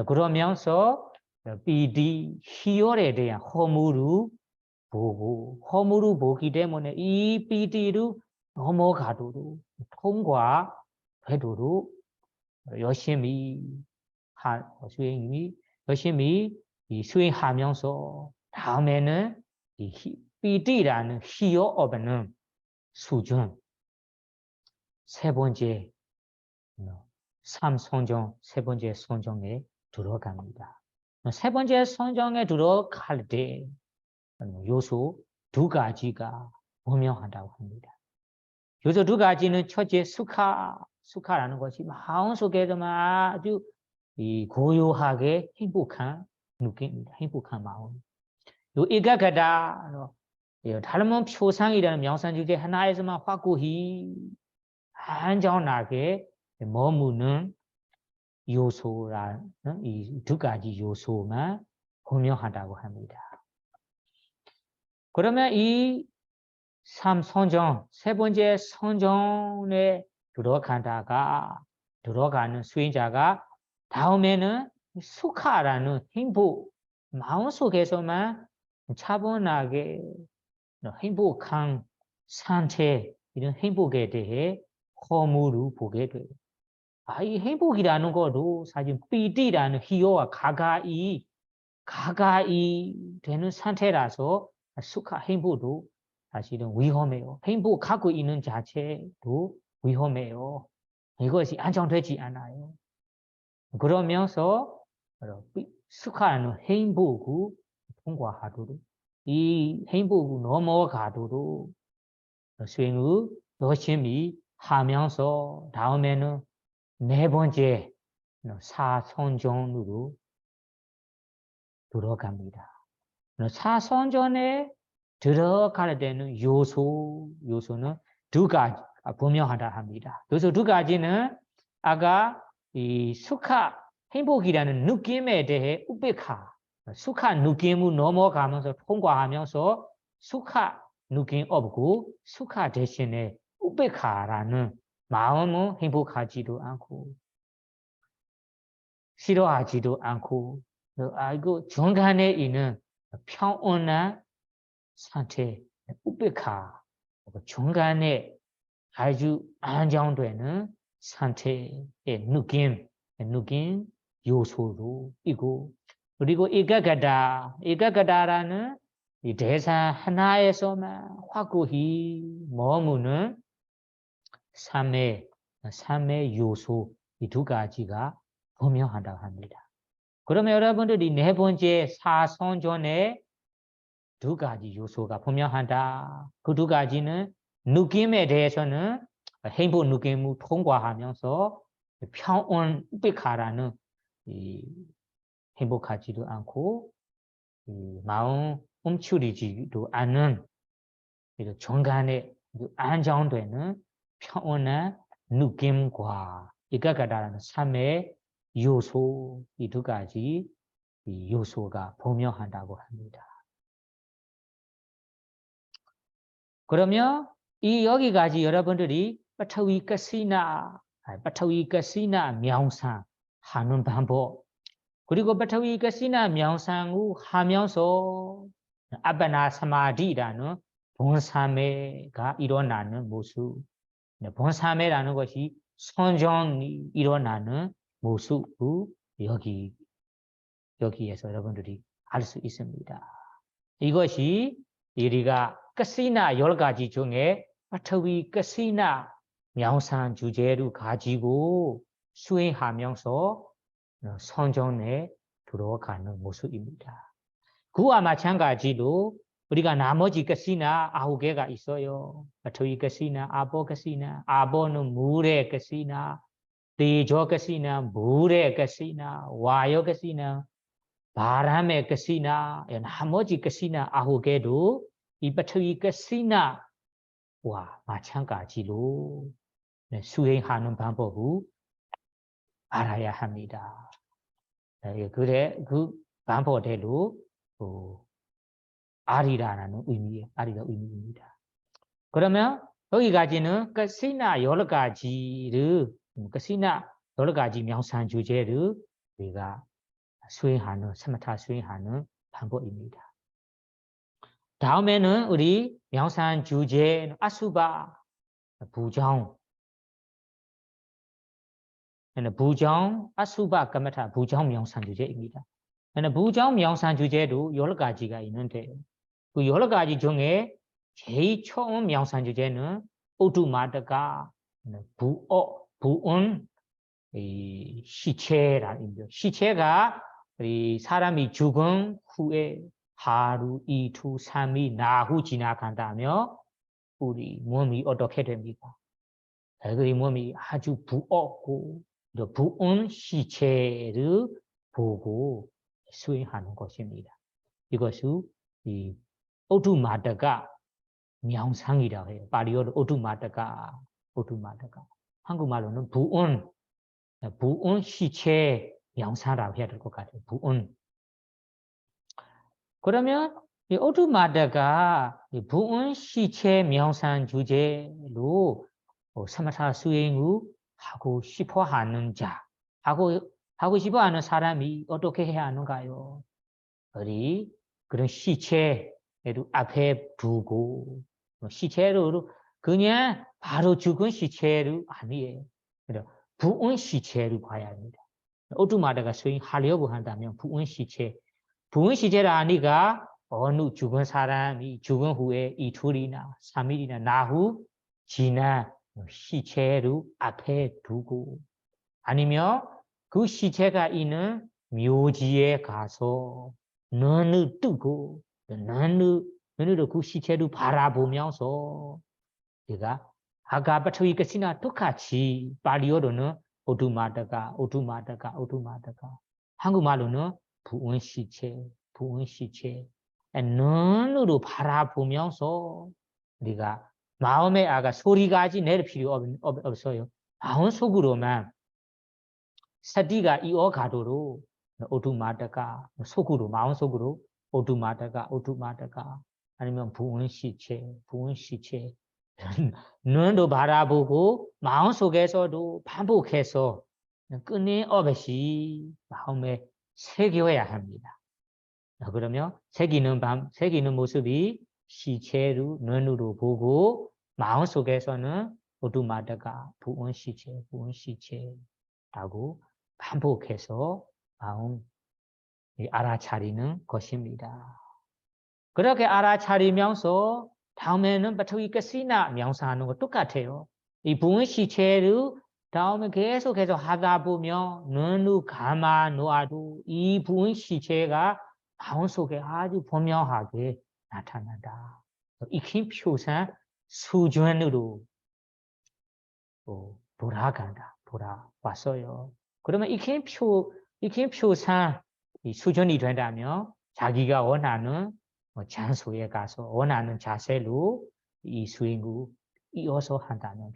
그러면서 PD 희열에 대한 허물을 보기 때문에 이 PD를 넘어가도록 통과되도록 열심히 수행하면서 다음에는 이 PD라는 희열 없는 수준 세 번째 삼선정 세 번째 선정에 들어갑니다. 세 번째 선정에 들어갈 때 요소 두 가지가 분명하다고 합니다. 요소 두 가지는 첫째 수카라는 것이 마음속에서만 아주 고요하게 행복한 느낌입니다. 행복한 마음. 요 에가가다 다른 표상이라는 명상 주제 하나에서만 확고히 안정하게 머무는 요소라는 이 두 가지 요소만 분명하다고 합니다. 그러면 이 삼선정 세 번째 선정에 들어가는 수행자가 다음에는 수카라는 행복 마음속에서만 차분하게 행복한 상태 이런 행복에 대해 허물을 보게 돼요. 이 행복이라는 것도 사실 PD라는 희열과 가까이 되는 상태라서 수카 행복도 사실은 위험해요. 행복 갖고 있는 자체도 위험해요. 이것이 안정되지 않아요. 그러면서 수카는 행복을 통과하도록 이 행복을 넘어가도록 수행을 열심히 하면서 다음에는 네 번째 사선전으로 들어갑니다. 사선전에 들어갈 때는 요소는 두 가지 분명하다 합니다. 요소 두 가지는 아까 이 수카 행복이라는 느낌에 대해 우베카 수카 느낌을 넘어가면서 통과하면서 수카 느낌 없고 수카 대신에 우베카라는 마음은 행복하지도 않고 싫어하지도 않고 이거 중간에 있는 평온한 상태 우베카 중간에 아주 안정되는 상태의 느낌 요소로 있고 그리고 에가가다라는 이 대사 하나에서만 확고히 머무는 삶의 요소 이 두 가지가 분명하다고 합니다. 그러면 여러분들이 네 번째 사선전에 두 가지 요소가 분명하다. 그 두 가지는 느낌에 대해서는 행복 느낌을 통과하면서 평온 우베카라는 행복하지도 않고 마음 움츠리지도 않는 중간에 안정되는 평온한 느낌과 에가가다라는 삶의 요소 이 두 가지 요소가 분명하다고 합니다. 그러면 여기까지 여러분들이 빠타위 가시나 명상 하는 방법 그리고 빠타위 가시나 명상을 하면서 아바나 사마디라는 본삼매가 일어나는 모습 본삼매라는 것이 선정이 일어나는 모습을 여기에서 여러분들이 알 수 있습니다. 이것이 우리가 가시나 10가지 중에 빠타위 가시나 명상 주제를 가지고 수행하면서 선정에 들어가는 모습입니다. 그와 마찬가지로 우리가 나머지 가시나 9개가 있어요. 빠타위 가시나, 아보 가시나, 아보는 물의 가시나, 대조 가시나 무레 가시나 와요 가시나 바람에 가시나 나머지 가시나 아호게도 이 바트위 가시나 와 마찬가지로 수행하는 방법을 알아야 합니다. 그래 그 방법대로 아리라는 의미예요. 아리가 의미입니다. 그러면 여기까지는 가시나 여러 가지를 가시나 여러 가지 명상 주제를 우리가 수행하는 사마타 수행하는 방법입니다. 다음에는 우리 명상 주제 아수바 부정 부정 아수바 까마타 부정 명상 주제입니다. 부정 명상 주제도 여러 가지가 있는데 그 여러 가지 중에 제일 처음 명상 주제는 오두마다가 부온 시체라는 의미죠. 시체가 사람이 죽은 후에 하루, 이틀, 3일 나후 지나간다며 우리 몸이 어떻게 됩니까? 그 몸이 아주 부었고 부은 시체를 보고 수행하는 것입니다. 이것을 이 오두마다가 명상이라고 해요. 파리어로 오두마다가 한국말로는 부은 시체 명상이라고 해야 될 것 같아요. 부은. 그러면 이 오두마다가 부은 시체 명상 주제로 사마타 수행을 하고 싶어 하는 자, 하고 싶어 하는 사람이 어떻게 해야 하는가요? 우리 그런 시체를 앞에 두고 시체로 그냥 바로 죽은 시체를 아니에요. 부은 시체를 봐야 합니다. 오두마다가 수행하려고 한다면 부은 시체를 아니가 어느 죽은 사람이 죽은 후에 이틀이나 3일이나 나후 지난 시체를 앞에 두고 아니면 그 시체가 있는 묘지에 가서 눈을 뜨고 눈으로 그 시체를 바라보면서 내가 아까 바트위 가시나 똑같이 파리어로는 오두마다가 한국말로는 부은 시체 눈으로 바라보면서 우리가 마음에 아가 소리가 아직 낼 필요 없어요. 마음속으로만 사디가 이어가도록 오두마다가 속으로 마음속으로 오두마다가 아니면 부은 시체 눈도 바라보고 마음속에서도 반복해서 끊임없이 마음에 새겨야 합니다. 그러면 새기는 모습이 시체로 눈으로 보고 마음속에서는 오두마다가 부은 시체라고 반복해서 마음 알아차리는 것입니다. 그렇게 알아차리면서 다음에는 바트위 가시나 명상하는 거 똑같아요. 이 부은 시체를 다음에 계속해서 하다 보면 눈을 감아 놓아도 이 부은 시체가 마음속에 아주 분명하게 나타난다. 익힌 표상 수준으로 돌아왔어요. 그러면 익힌 표상 수준이 된다면 자기가 원하는 장소에 가서 원하는 자세로 이 수행을 이어서 한다면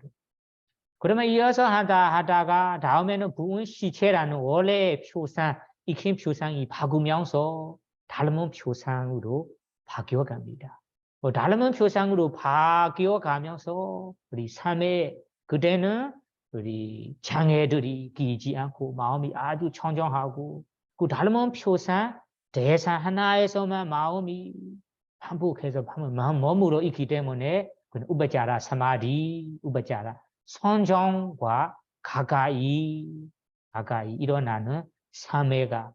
그러면 이어서 하다가 다음에는 부은 시체라는 원래의 표상, 익힌 표상이 바꾸면서 다른 표상으로 바뀌어갑니다. 다른 표상으로 바뀌어가면서 우리 삶에 그때는 우리 장애들이 끼지 않고 마음이 아주 청정하고 그 다른 표상 대사 하나에서만 마음이 반복해서 마음 머물러 있기 때문에 우바자라 사마디, 우바자라 선정과 가까이 일어나는 참회가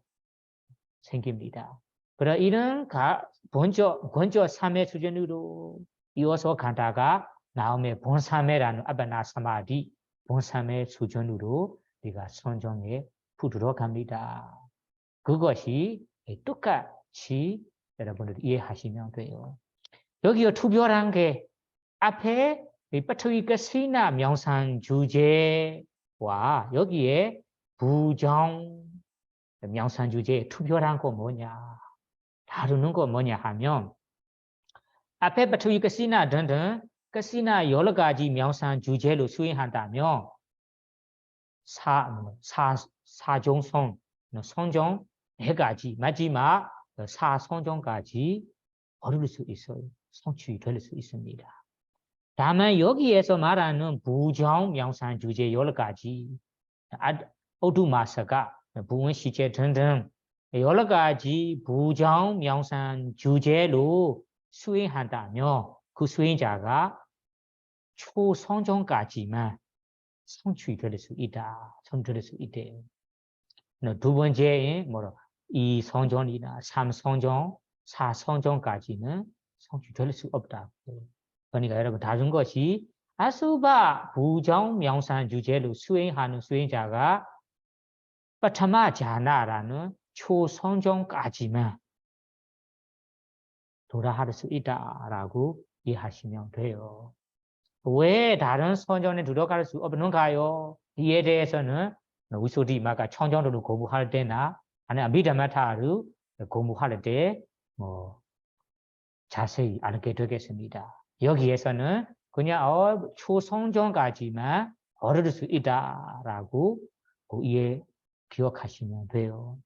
생깁니다. 그러 이런 먼저 참회 수준으로 이어서 가다가 다음에 본참회라는 아바나 사마디 본참회 수준으로 우리가 선정에 들어갑니다. 그것이 똑같이 여러분들 이해하시면 돼요. 여기요 특별한 게 앞에 바트위 가시나 명상 주제 와 여기에 부정 명상 주제에 투표한 거 뭐냐 다루는 거 뭐냐 하면 앞에 바투이 카시나 등등 카시나 여러 가지 명상 주제로 수행한다면 사종성 성종 네 가지 마지막 사성종까지 얻을 수 있어요. 성취될 수 있습니다. 다만 여기에서 말하는 부정 명상 주제 여러 가지 오두마사가 부원 시제 등등 여러 가지 부정 명상 주제로 수행한다면 그 수행자가 초성종까지만 성취될 수 있다. 성취될 수 있대요. 두 번째인 뭐로 이 성종이나 삼성종, 사성종까지는 성취될 수 없다. 그러니까 여러분 다른 것이 아수바 부정 명상 주제로 수행하는 수행자가 파타마 자나라는 초성종까지만 도달할 수 있다라고 이해하시면 돼요. 왜 다른 성종에 들어갈 수 없는가요? 이에 대해서는 위소디마가 청정도로 공부할 때나 아니 아비다마타를 공부할 때 자세히 알게 되겠습니다. 여기에서는 그냥 초성종까지만 얻을 수 있다라고 이해 기억하시면 돼요.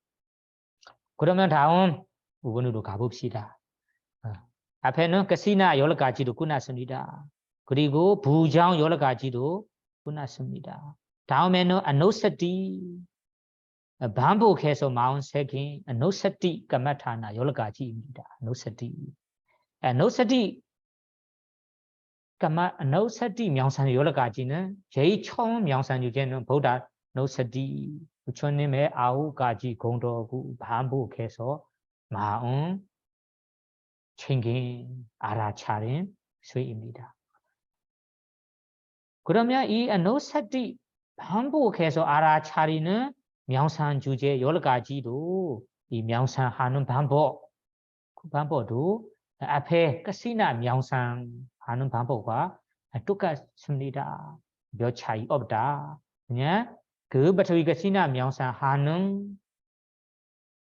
그러면 다음 부분으로 가봅시다. 앞에는 카시나 여러 가지도 끝났습니다. 그리고 부정 여러 가지도 끝났습니다. 다음에는 아노사티 반복해서 마음 새긴 아노사티 까마타나 여러 가지입니다. 아노사티 아노사티 명상 여러 가지는 제일 처음 명상 주제는 보다 노사티 부처님의 9가지 공덕을 반복해서 마음 챙긴 알아차린 수입니다. 그러면 이 아노사티 반복해서 알아차리는 명상 주제 여러 가지도 이 명상하는 방법, 그 방법도 앞에 카시나 명상하는 방법과 똑같습니다. 몇 차이 없다. 그냥 그 바투이 카시나 명상하는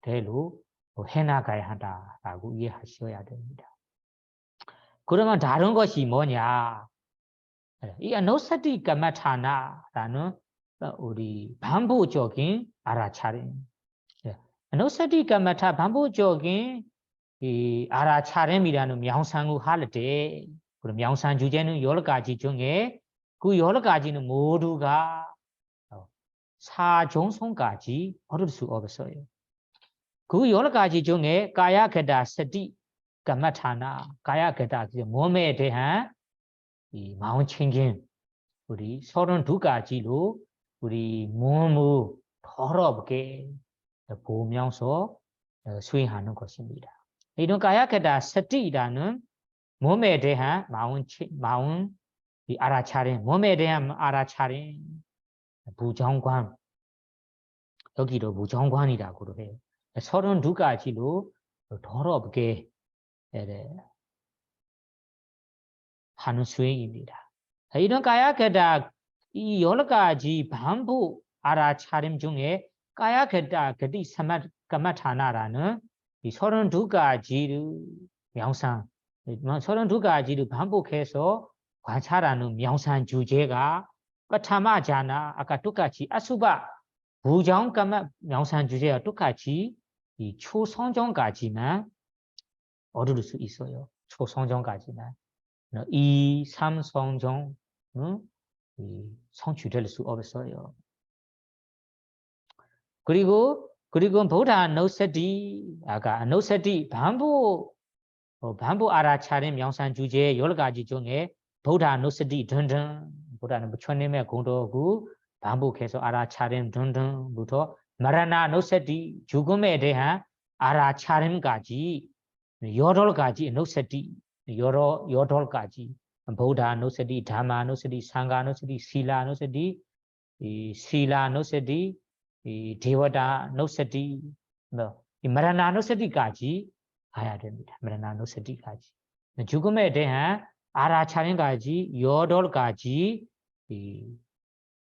대로 해나가야 한다라고 이해하셔야 됩니다. 그러면 다른 것이 뭐냐? 이 아노사티 까마타나라는 우리 반복적인 알아차림. 아노사티 까마타 반복적인 이 알아차림이라는 명상을 할 때, 그럼 명상 주제는 여러 가지 중에 그 여러 가지는 모두가 사종성까지 얻을 수 없어요. 그 여러 가지 중에 가야게다 스티 까마타나 가야게다 몸에 대한 이 마음 챙김 우리 32가지로 우리 몸을 더럽게 보면서 수행하는 것입니다. 이런 가야게다 스티라는 몸에 대한 마음 알아차림, 몸에 대한 알아차림, 부정관 여기로 무정관이라고 해요. 32가지로 더럽게 하는 수행입니다. 이런 가야게다 이 여러 가지 반복 알아차림 중에 가야게다 그디 사마타나라는 이 32가지를 명상 32가지를 반복해서 관찰하는 명상 주제가 파타마자나 아까 똑같이 아수바 부정 명상 주제와 똑같이 이 초성종까지만 얻을 수 있어요. 초성종까지만. 이 삼성종은 성취될 수 없어요. 그리고 보다 노사티 아까 노사티 반복 알아차린 명상 주제 여러 가지 중에 보다 노사티 등등 보다는 부처님의 공덕을 반복해서 알아차림 등등부터 마라나 노사티 죽음에 대한 알아차림까지 8가지 노사티 여덟 가지 보다 노사티 다마 노사티 상가 노사티 실라 노사티 실라 노사티 데와다 노사티 이 마라나 노사티까지 가야 됩니다. 마라나 노사티까지 죽음에 대한 알아차림까지 8가지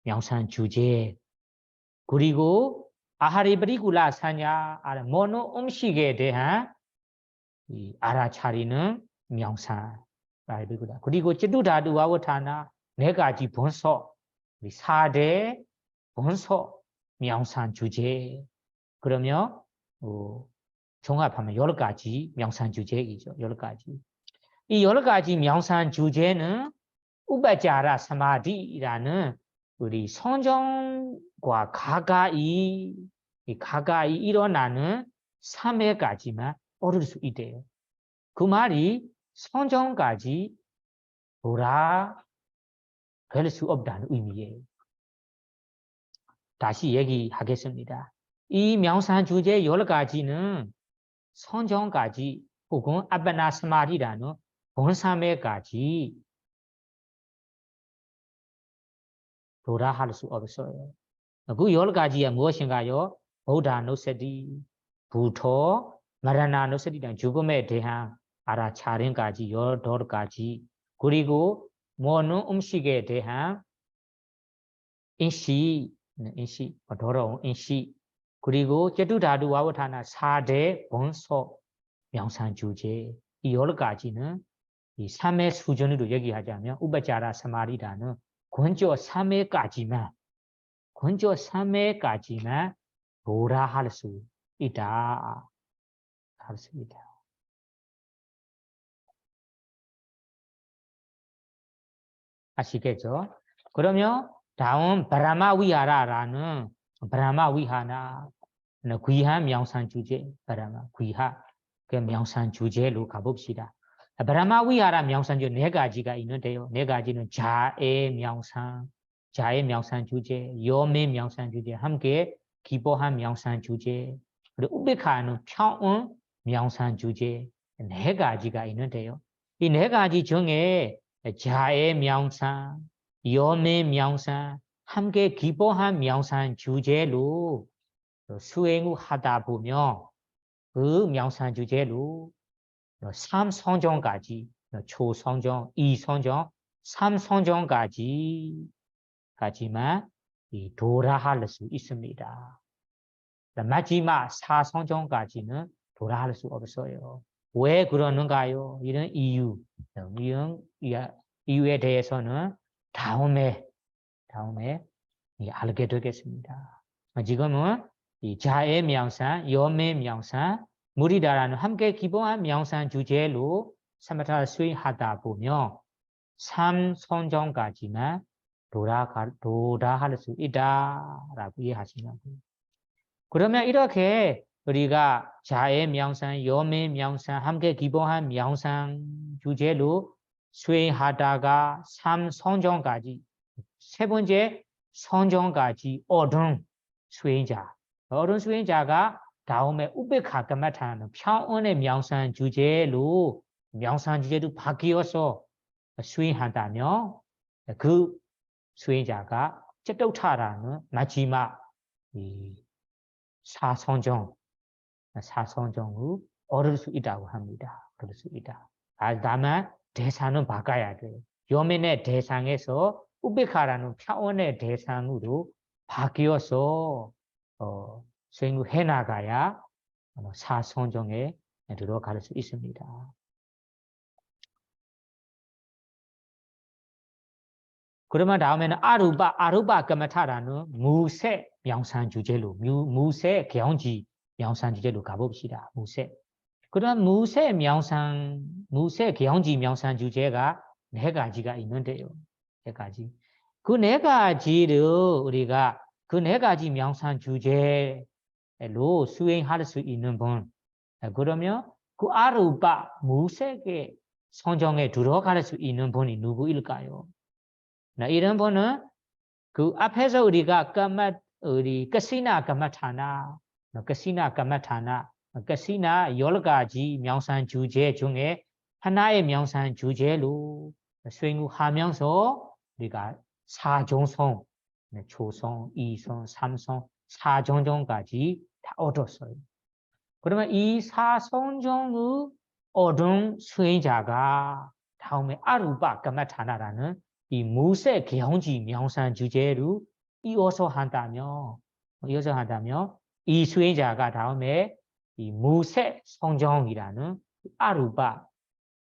명상 주제 그리고 아하리 브리굴라 사냐 아라 모노 음식에 대한 이 알아차리는 명상 말이구나. 그리고 찌두다두 와워타나 네 가지 본서 우리 4대 본서 명상 주제 그러면 종합하면 10가지 명상 주제이죠. 10가지. 이 10가지 명상 주제는 우바자라 사마디라는 우리 성정과 가까이 일어나는 3회까지만 얻을 수 있대요. 그 말이 성정까지 돌아갈 수 없다는 의미예요. 다시 얘기하겠습니다. 이 명상 주제 10가지는 성정까지 혹은 아빠나 사마디라는 본삼회까지 돌아갈 수 없어요. 그 10가지가 무엇인가요? 보다누세티, 부토, 마라나누세티랑 죽음에 대한 알아차림까지 12가지 그리고 먹는 음식에 대한 인식, 더러운 인식 그리고 제두다두 와우타나 4대 본소 명상 주제 이 10가지는 이 3회 수준으로 얘기하자면 우바자라 사마리라는 권조 3회까지만 돌아할 수 있다. 할 수 있다. 아시겠죠? 그러면 다음 브라마위하라라는 브라마위하나 귀한 명상 주제 브라마 귀하 그 명상 주제로 가봅시다. 브라마위하라 명상 주제 4가지가 있는데요. 4가지는 자의 명상 주제, 요매 명상 주제, 함께 기뻐한 명상 주제, 그리고 우베카는 평온 명상 주제 4가지가 있는데요. 이 4가지 중에 자의 명상, 요매 명상, 함께 기뻐한 명상 주제로 수행을 하다 보면 그 명상 주제로 3성정까지 초성정, 2성정, 3성정까지만 돌아할 수 있습니다. 마지막 4성정까지는 돌아할 수 없어요. 왜 그러는가요? 이런 이유에 대해서는 다음에 알게 되겠습니다. 지금은 이 자의 명상, 염의 명상, 무리다라는 함께 기본한 명상 주제로 사마타를 수행하다 보면 3성정까지만 돌아갈 수 있다라고 이해하시면 돼요. 그러면 이렇게 우리가 자의 명상, 염의 명상, 함께 기본한 명상 주제로 수행하다가 3성정까지, 3번째 성정까지 얻은 수행자가 다음에 우베카 까마타는 평온의 명상 주제로 바뀌어서 수행한다면 그 수행자가 쩌떡타라는 마지막 이 사성정을 얻을 수 있다고 합니다. 얻을 수 있다. 다만 대상은 바꿔야 돼요. 요면의 대상에서 우베카라는 평온의 대상으로 바뀌어서 수행을 해나가야 사성정에 들어갈 수 있습니다. 그러면 다음에는 아루바 까마타라는 무색 명상 주제로 무색 경지 명상 주제로 가봅시다. 무색. 그럼 무색 경지 명상 주제가 4가지가 있는데요. 4가지. 그 4가지를 우리가 그 4가지 명상 주제로 수행할 수 있는 분. 그러면 그 아루바 무색의 성정에 들어갈 수 있는 분이 누구일까요? 이런 분은 그 앞에서 우리가 까시나 까마타나 10가지 명상 주제 중에 하나의 명상 주제로 수행을 하면서 우리가 4종성, 초성, 2성, 3성, 4종정까지 다 얻었어요. 그러면 이 4성정을 얻은 수행자가 다음에 아루바 까마타나라는 이 무색 경지 명상 주제로 이어서 한다면 이 수행자가 다음에 이 무색 성정이라는 아루바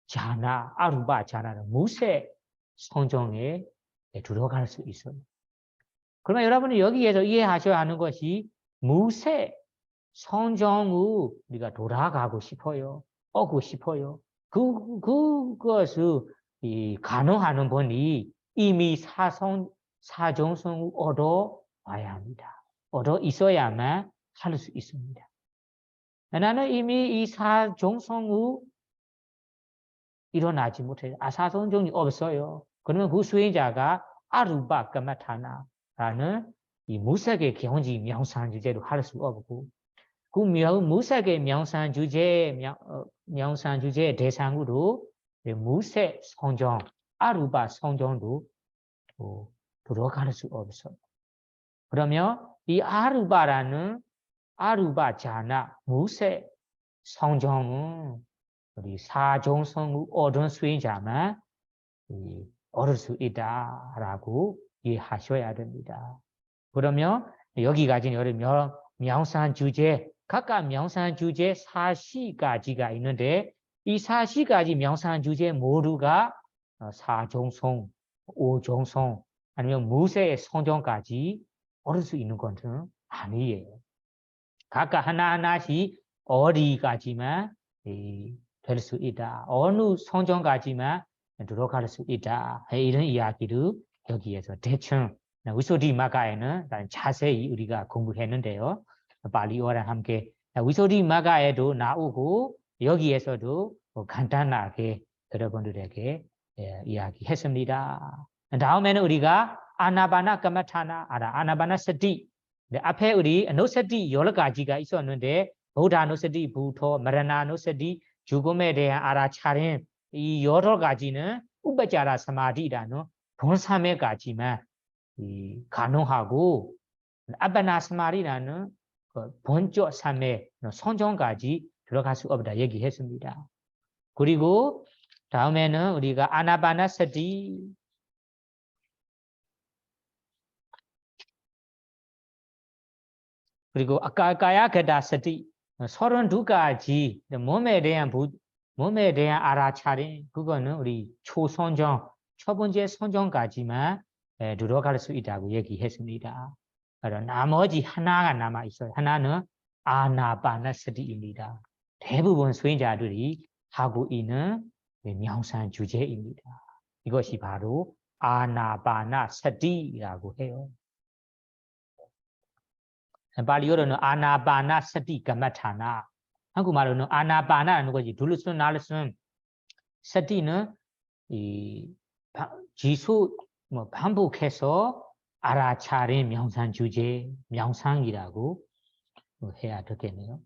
자나는 무색 성정에 들어갈 수 있어요. 그러면 여러분이 여기에서 이해하셔야 하는 것이 무색 성정으로 우리가 돌아가고 싶어요. 오고 싶어요. 그것을 가능하는 분이 이미 사정성을 얻어 와야 합니다. 얻어 있어야만 할 수 있습니다. 나는 이미 이 사정성을 일어나지 못해요. 사정성이 없어요. 그러면 그 수행자가 아루바 까마타나라는 이 무색의 경지 명상 주제로 할 수 없고 그 무색의 명상 주제 대상으로 무색 성정, 아루바 성정도 들어갈 수 없어요. 그러면 이 아루바자나 무색 성정은 우리 사정성을 얻은 수행자만 얻을 수 있다라고 이해하셔야 됩니다. 그러면 여기까지는 여러 명상 주제, 각각 명상 주제 4시가지가 있는데 이 4시가지 명상 주제 모두가 사정성, 오정성 아니면 무색 성정까지 얻을 수 있는 것은 아니에요. 각각 하나하나씩 어디까지만 될 수 있다. 어느 성정까지만 들어갈 수 있다. 이런 이야기를 여기에서 대충 위소디마가에는 자세히 우리가 공부했는데요. 발리어랑 함께 위소디마가에도 나오고 여기에서도 간단하게 여러분들에게 이야기했습니다. 다음에는 우리가 아나바나 까마타나 아나바나 스티 앞에 우리 노스티 여러 가지가 있었는데 보다노스티 부터 마라나노스티 죽음에 대한 알아차림 이 여러 가지는 우바자라 사마디라는 본삼의 가지만 가능하고 아바나 사마리라는 본적 삼의 성정까지 들어갈 수 없다 얘기했습니다. 그리고 다음에는 우리가 아나바나 스티 그리고 아까야가다 스티 32가지 몸에 대한 알아차림 그거는 우리 초성정 첫 번째 성정까지만 들어갈 수 있다고 얘기했습니다. 그럼 나머지 하나가 남아 있어요. 하나는 아나바나스티입니다. 대부분 수행자들이 하고 있는 명상 주제입니다. 이것이 바로 아나바나스티라고 해요. 발리어로는 아나바나스티 까마타나 한국말로는 아나바나라는 것이 둘러쓰는 나르쓰는 스티는 지수 반복해서 알아차린 명상 주제 명상이라고 해야 되겠네요.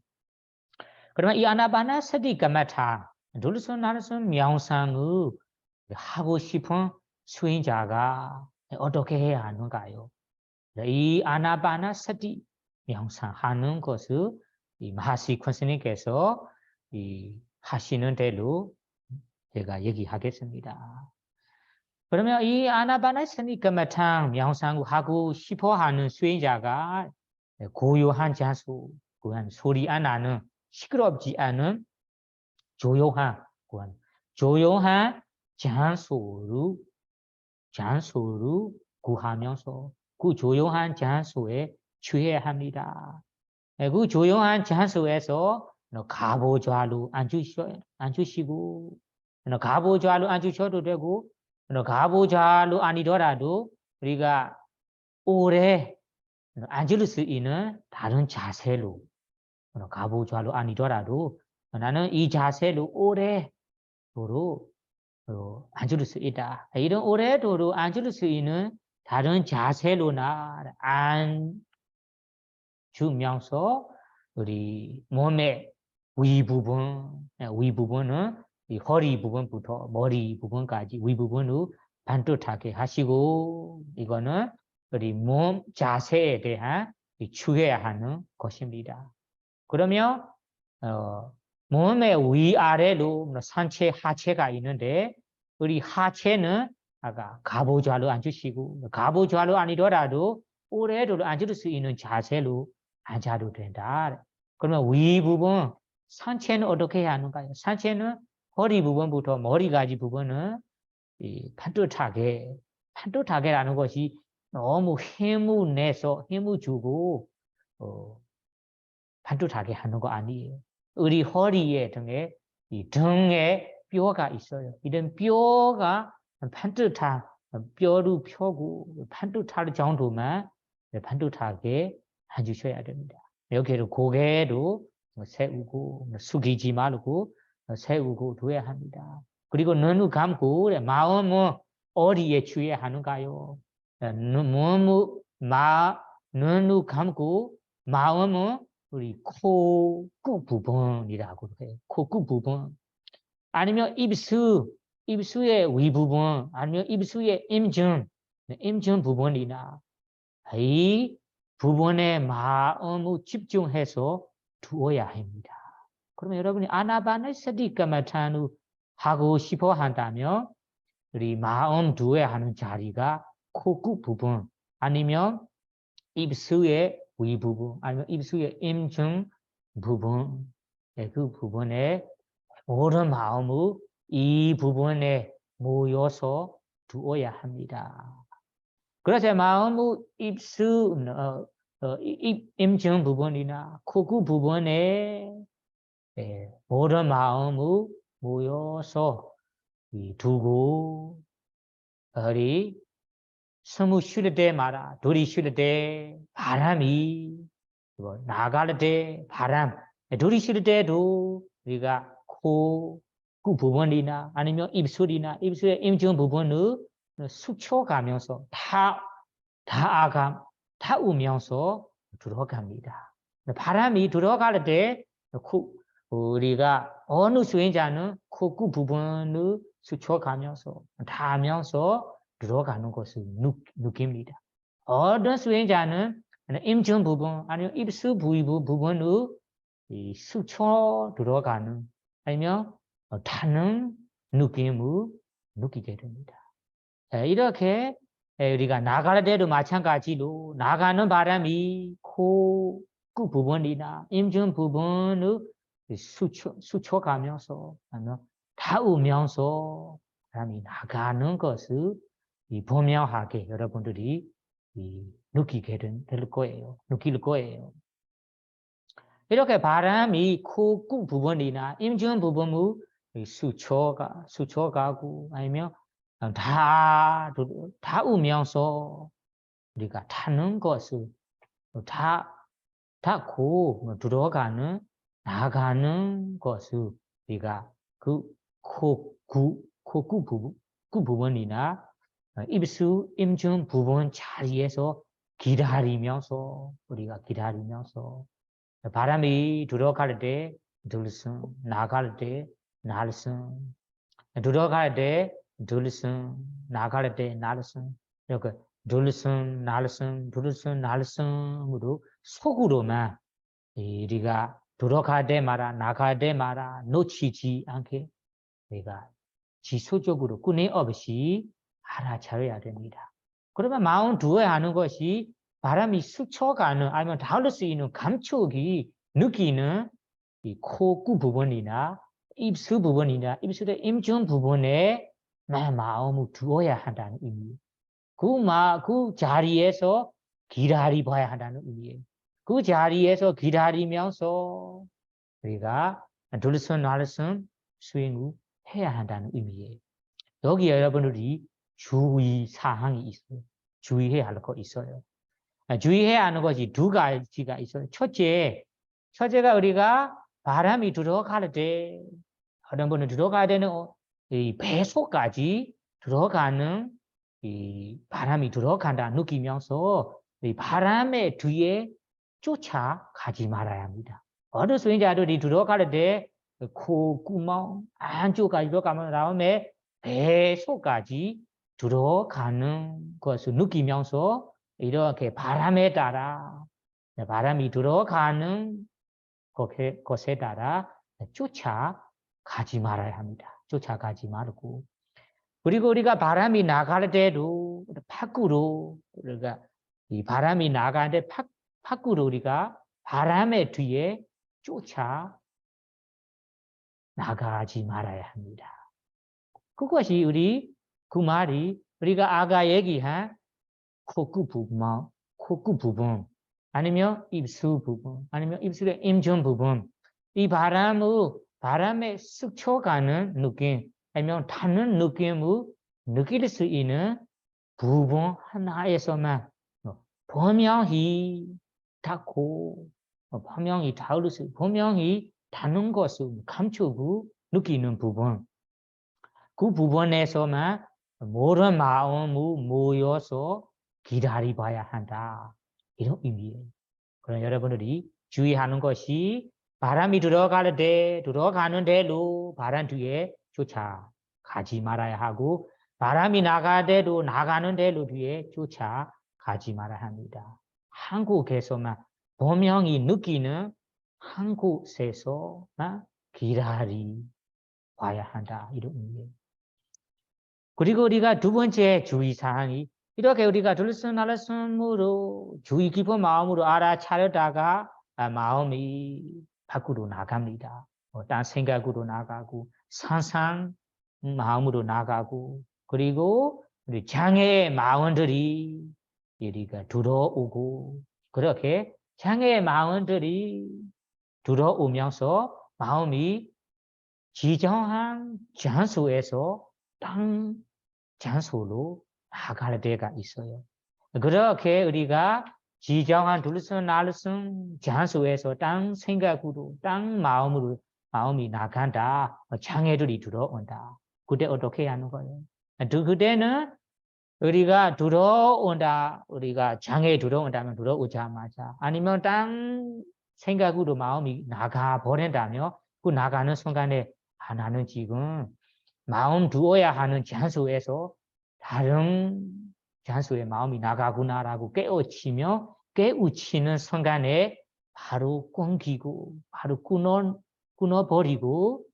그러면 이 아나바나스티 까마타 둘러쓰는 나르쓰는 명상을 하고 싶은 수행자가 어떻게 해야 하는가요? 이 아나바나스티 명상하는 것을 이 마하시 권스님께서 하시는 대로 제가 얘기하겠습니다. 그러면 이 아나바나스티 까마탕 명상을 하고 싶어하는 수행자가 고요한 장소, 소리 안 나는 시끄럽지 않은 조용한 장소를 구하면서 그 조용한 장소에 취해야 합니다. 그 조용한 장소에서 가보좌로 앉으시고 가보좌로 앉으셔도 되고 가보좌로 아니더라도 우리가 오래 앉을 수 있는 다른 자세로 가보좌로 아니더라도 나는 이 자세로 오래도록 앉을 수 있다. 이런 오래도록 앉을 수 있는 다른 자세로나 앉으면서 우리 몸의 위부분은 이 허리 부분부터 머리 부분까지 위부분을 반듯하게 하시고 이거는 우리 몸 자세에 대한 추해야 하는 것입니다. 그러면 몸의 위아래로 상체 하체가 있는데 우리 하체는 아까 가보좌로 앉으시고 가보좌로 아니더라도 오래도록 앉을 수 있는 자세로 앉아도 된다. 그러면 위 부분 상체는 어떻게 해야 하는가요? 상체는 허리 부분부터 머리까지 부분은 이 반듯하게라는 것이 너무 힘을 내서 힘을 주고 반듯하게 하는 거 아니에요. 우리 허리에 등에 이 등에 뼈가 있어요. 이런 뼈가 반듯한 뼈를 펴고 반듯할 정도만 반듯하게 해주셔야 됩니다. 여기를 고개도 세우고 숙이지 말고 세우고 둬야 합니다. 그리고 눈을 감고 마음은 어디에 주의해야 하는가요? 눈을 감고 마음은 우리 코끝 부분이라고 해요. 코끝 부분. 아니면 입술의 윗부분, 아니면 입술의 임증 부분이나 이 부분에 마음을 집중해서 두어야 합니다. 그러면 여러분이 아나파나서티 까마타누 하고 싶어 한다면 우리 마음 두어야 하는 자리가 코끝 부분, 아니면 입술의 윗부분, 아니면 입술의 임증 부분, 그 부분에 모든 마음을 이 부분에 모여서 두어야 합니다. 그래서 마음의 입술, 임증 부분이나 코끝 부분에 모든 마음을 모여서 두고 우리 숨을 쉴 때마다 둘이 쉴 때 바람이 나갈 때 바람 둘이 쉴 때도 우리가 그 부분이나 아니면 입술이나 입술의 임증 부분을 숙쳐가면서 닿으면서 들어갑니다. 바람이 들어갈 때 우리가 어느 수행자는 그 부분을 숙쳐가면서 닿으면서 들어가는 것을 느낍니다. 어떤 수행자는 임증 부분 아니면 입술 부분을 스쳐 들어가는 아니면 타는 느낌을 느끼게 됩니다. 이렇게 우리가 나갈 때도 마찬가지로 나가는 바람이 그 부분이나 임증 부분을 스쳐가면서 닿으면서 바람이 나가는 것을 분명하게 여러분들이 느끼게 될 거예요. 느낄 거예요. 이렇게 바람이 코끝 부분이나 임증 부분을 스쳐가고 아니면 닿으면서 우리가 타는 것을 닿고 들어가는 나가는 것을 우리가 그 코끝 부분이나 입술 임증 부분 자리에서 기다리면서 우리가 기다리면서 바람이 들어갈 때 들숨, 나갈 때 날숨, 들어갈 때 들숨, 나갈 때 날숨, 이렇게 들숨, 날숨으로 속으로만 우리가 들어갈 때마다 나갈 때마다 놓치지 않게 우리가 지속적으로 끊임없이 알아차려야 됩니다. 그러면 마음 두어야 하는 것이 바람이 스쳐가는 아니면 닿을 수 있는 감촉이 느끼는 이 코끝 부분이나 입술 부분이나 입술의 임증 부분에 마음을 두어야 한다는 의미. 그 자리에서 기다려봐야 한다는 의미예요. 그 자리에서 기다리면서 우리가 들숨 날숨 수행을 해야 한다는 의미예요. 여기 여러분들이 주의 사항이 있어요. 주의해야 할 거 있어요. 주의해야 하는 것이 두 가지가 있어요. 첫째가 우리가 바람이 들어갈 때 어떤 분은 들어가야 되는 이 배속까지 들어가는 이 바람이 들어간다 느끼면서 이 바람의 뒤에 쫓아가지 말아야 합니다. 어느 수행자들이 들어갈 때 콧구멍 안쪽까지 들어가면 다음에 배속까지 들어가는 것을 느끼면서 이렇게 바람에 따라 바람이 들어가는 것에 따라 쫓아가지 말아야 합니다. 쫓아가지 말고 그리고 우리가 바람이 나갈 때도 밖으로 우리가 이 바람이 나가는데 밖으로 우리가 바람의 뒤에 쫓아 나가지 말아야 합니다. 그것이 우리 그 말이 우리가 아까 얘기한 코끝 부분 아니면 입술 부분 아니면 입술의 임전 부분 이 바람에 스쳐가는 느낌 아니면 닿는 느낌을 느낄 수 있는 부분 하나에서만 분명히 닿고 분명히 닿을 수 분명히 닿는 것을 감추고 느끼는 부분 그 부분에서만 모든 마음을 모여서 기다려봐야 한다. 이런 의미예요. 그럼 여러분들이 주의하는 것이 바람이 들어가는 대로 바람 뒤에 쫓아가지 말아야 하고 바람이 나가는 대로 뒤에 쫓아가지 말아야 합니다. 한국에서만 분명히 느끼는 한 곳에서만 기다려봐야 한다. 이런 의미예요. 그리고 우리가 두 번째 주의사항이 이렇게 우리가 들숨날숨으로 주의 깊은 마음으로 알아차렸다가 마음이 밖으로 나갑니다. 딴 생각으로 나가고 상상 마음으로 나가고 그리고 우리 장애의 마음들이 우리가 들어오고 그렇게 장애의 마음들이 들어오면서 마음이 지정한 장소에서 땅 장소로 나갈 때가 있어요. 그렇게 우리가 지정한 들숨날숨 장소에서 땅 생각으로 땅 마음이 나간다. 장애들이 들어온다. 그때 어떻게 하는 거예요? 그때는 우리가 우리가 장애 들어온다면 들어오자마자 아니면 땅 생각으로 마음이 나가 버린다면 그 나가는 순간에 나는 지금 마음 두어야 하는 장소에서 다른 장소에 마음이 나가구나라고 깨우치는 순간에 바로 끊기고 바로 끊어버리고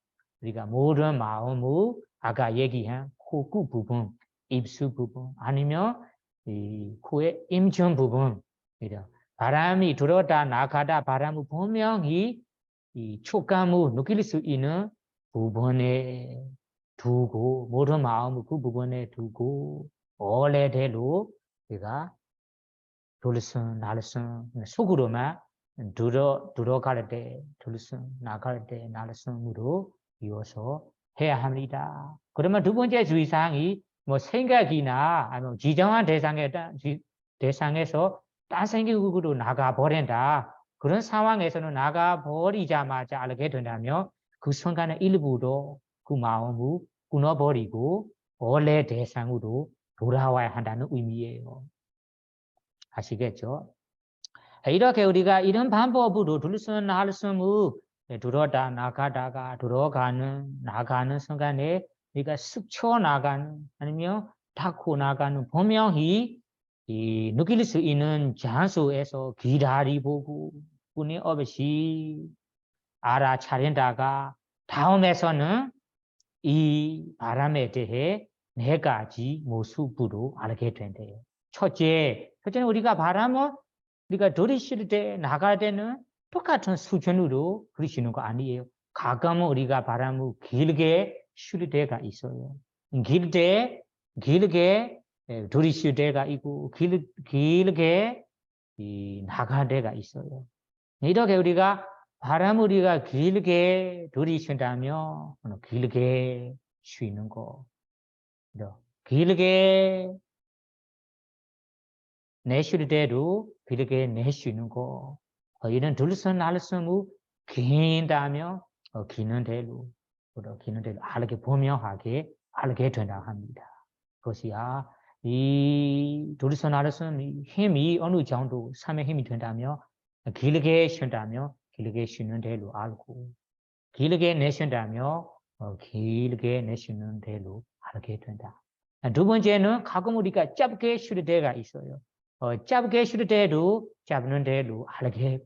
우리가 모든 마음을 아까 얘기한 코끝 부분, 입술 부분 아니면 이 코의 임전 부분 바람이 들어다 나가다 바람을 분명히 이 촉감을 느낄 수 있는 부분에 두고 모든 마음을 그 부분에 두고 원래대로 우리가 들숨날숨 속으로만 들어갈 때 들숨 나갈 때 날숨으로 이어서 해야 합니다. 그러면 두 번째 주의사항이 뭐 생각이나 아니면 지정한 대상에서 딴 생각으로 나가 버린다. 그런 상황에서는 나가 버리자마자 알게 된다면 그 순간에 일부러 그 마음을 끊어버리고 원래 대상으로 돌아와야 한다는 의미예요. 아시겠죠? 이렇게 우리가 이런 방법으로 들숨날숨을 들어다 나가다가 나가는 순간에 우리가 스쳐 나가는 아니면 닫고 나가는 분명히 느낄 수 있는 장소에서 기다리보고 뿐이 없이 알아차린다가 다음에서는 이 바람에 대해 네 가지 모습으로 알게 된대요. 첫째는 우리가 바람을 우리가 들이쉴 때 나갈 때는 똑같은 수준으로 들이쉬는 거 아니에요. 가끔은 우리가 바람을 길게 쉴 때가 있어요. 길게 들이쉴 때가 있고 길게 나갈 때가 있어요. 이렇게 우리가 바람을 우리가 길게 들이쉰다면 길게 쉬는 거 길게 내쉴 때도 길게 내쉬는 거 이런 들숨날숨을 긴다면 기는 대로 알게 분명하게 알게 된다고 합니다. 그것이 이 들숨날숨 힘이 어느 정도 삶의 힘이 된다면 길게 쉰다면 길게 쉬는 대로 알고 길게 내쉰다면 길게 내쉬는 대로 알게 된다. 두 번째는 가끔 우리가 짧게 쉴 때가 있어요. 짧게 쉴 때도 짧는 대로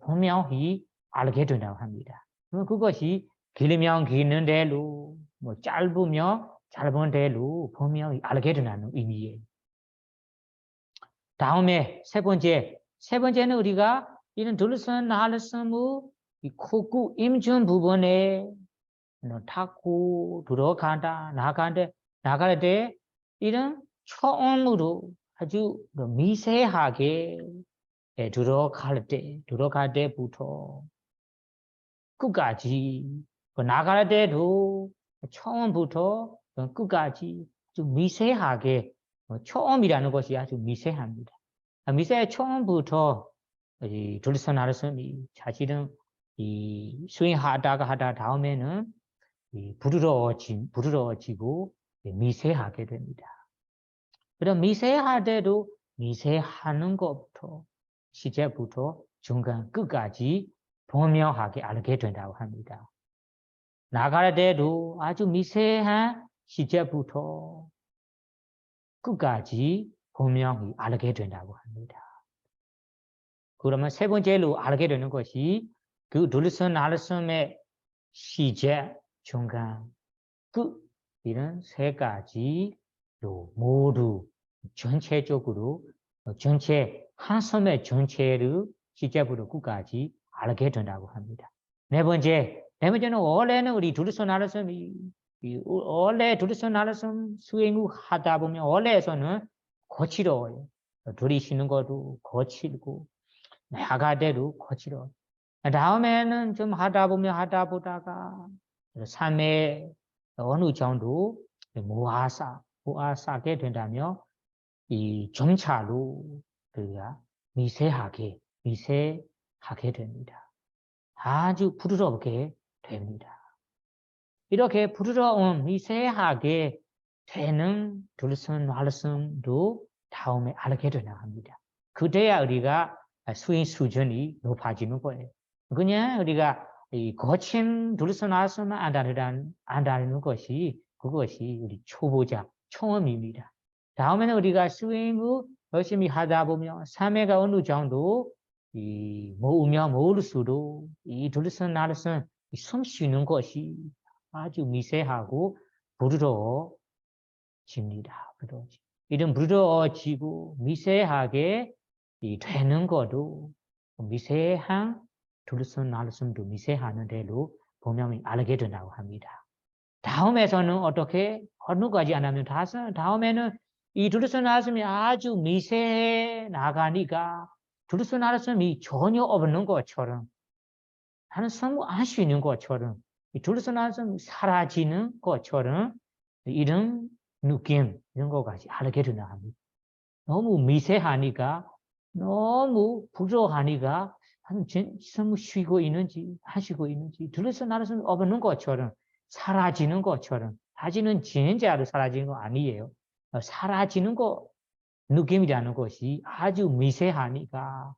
분명히 알게 된다고 합니다. 그것이 길면 기는 대로 짧으면 짧은 대로 분명히 알게 된다는 의미예요. 다음에 세 번째는 우리가 이런 둘러선 나르선무 이 코구 임준 부분에 닫고 들어간다 나갈 때 이런 처음으로 아주 미세하게 들어갈 때부터 끝까지 나갈 때도 처음부터 끝까지 좀 미세하게 처음이라는 것이 아주 미세합니다. 미세 처음부터 이 둘러선 나르선이 사실은 이 수행하다가 다음에는 이 부드러워지고 미세하게 됩니다. 그럼 미세할 때도 미세하는 것부터 시작부터 중간 끝까지 분명하게 알게 된다고 합니다. 나갈 때도 아주 미세한 시작부터 끝까지 분명히 알게 된다고 합니다. 그러면 세 번째로 알게 되는 것이 그 둘러선 나르선의 시작, 중간, 끝 이런 세 가지로 모두 전체적으로 전체 한 섬의 전체를 시작부터 끝까지 알게 된다고 합니다. 네 번째는 원래는 우리 둘러선 나르선 원래 둘러선 나르선 수행을 하다 보면 원래에서는 거칠어요. 들이쉬는 것도 거칠고 나가대로 거칠어. 다음에는 좀 하다 보다가 삶의 어느 정도 모아싸게 된다면 이 점차로 그가 미세하게 됩니다. 아주 부드럽게 됩니다. 이렇게 부드러운 미세하게 되는 둘러선 말씀도 다음에 알게 되나 합니다. 그때야 우리가 수행 수준이 높아지는 거예요. 그냥 우리가 이 거친 둘러선 말씀만 안다는 것이 그것이 우리 초보자 처음입니다. 다음에는 우리가 수행을 열심히 하다 보면 삶의가 어느 정도 이 모으면 모을수록 이 둘러선 말씀 숨 쉬는 것이 아주 미세하고 부드러워집니다. 이런 부드러워지고 미세하게 되는 것도 미세한 둘러선 나르선도 미세하는 대로 분명히 알게 된다고 합니다. 다음에서는 어떻게 어느 가지 안 하면 다음에는 이 둘러선 나르선이 아주 미세해 나가니까 둘러선 나르선이 전혀 없는 것처럼 하는 성부 안 쉬는 것처럼 둘러선 나르선 사라지는 것처럼 이런 느낌 이런 것까지 알게 되나 합니다. 너무 미세하니까 너무 부족하니까 좀 쉬고 있는지 하시고 있는지 둘러서 나르선 없는 것처럼 사라지는 것처럼 사라지는 진짜로 사라지는 거 아니에요. 사라지는 거 느낌이라는 것이 아주 미세하니까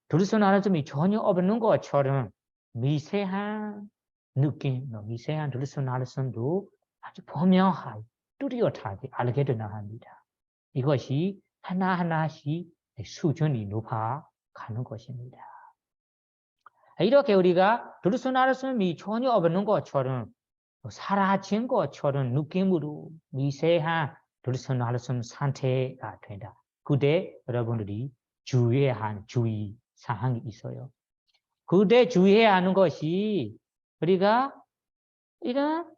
둘러서 나르선이 전혀 없는 것처럼 미세한 느낌, 미세한 둘러서 나르선도 아주 분명하게 뚜렷하게 알게 되나 합니다. 이것이 하나하나씩 수준이 높아가는 것입니다. 이렇게 우리가 둘러선 나르선이 전혀 없는 것처럼 사라진 것처럼 느낌으로 미세한 둘러선 나르선 상태가 된다. 그때 여러분들이 주의해야 하는 주의 사항이 있어요. 그때 주의해야 하는 것이 우리가 이런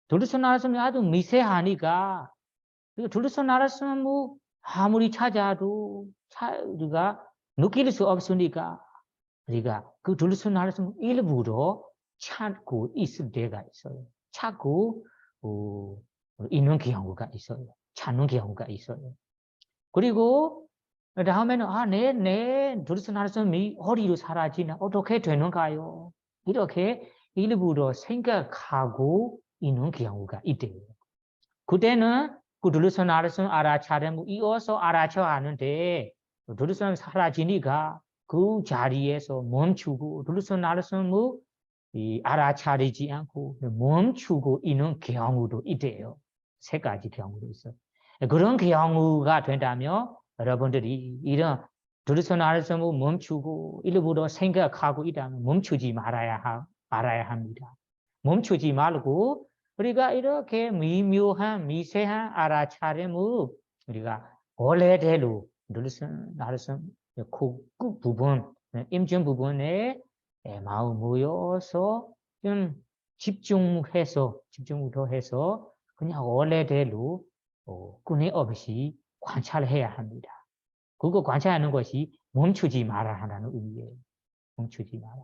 둘러선 나르선이 아주 미세하니까 둘러선 나르선 뭐 아무리 찾아도 우리가 느낄 수 없으니까 우리가 그 둘러선 나르선 일부러 찾고 있을 때가 있어요. 찾고 있는 경우가 있어요. 찾는 경우가 있어요. 그리고 다음에는 내 둘러선 나르선이 어디로 사라지나 어떻게 되는가요? 이렇게 일부러 생각하고 있는 경우가 있대요. 그때는 그 둘러선 나르선 알아차리면 이어서 알아쳐야 하는데 둘러선 사라지니까 그 자리에서 멈추고 둘러선 나르선을 알아차리지 않고 멈추고 있는 경우도 있대요. 세 가지 경우도 있어요. 그런 경우가 된다면 여러분들이 이런 둘러선 나르선을 멈추고 일부러 생각하고 있다면 멈추지 말아야 합니다. 멈추지 말고 우리가 이렇게 미묘한 미세한 알아차림을 우리가 원래대로 둘선 나르선 그 부분 임준 부분에 마음 모여서 좀 집중해서 그냥 원래대로 끈이 없이 관찰해야 합니다. 그거 관찰하는 것이 멈추지 말아 하는 의미예요. 멈추지 마라.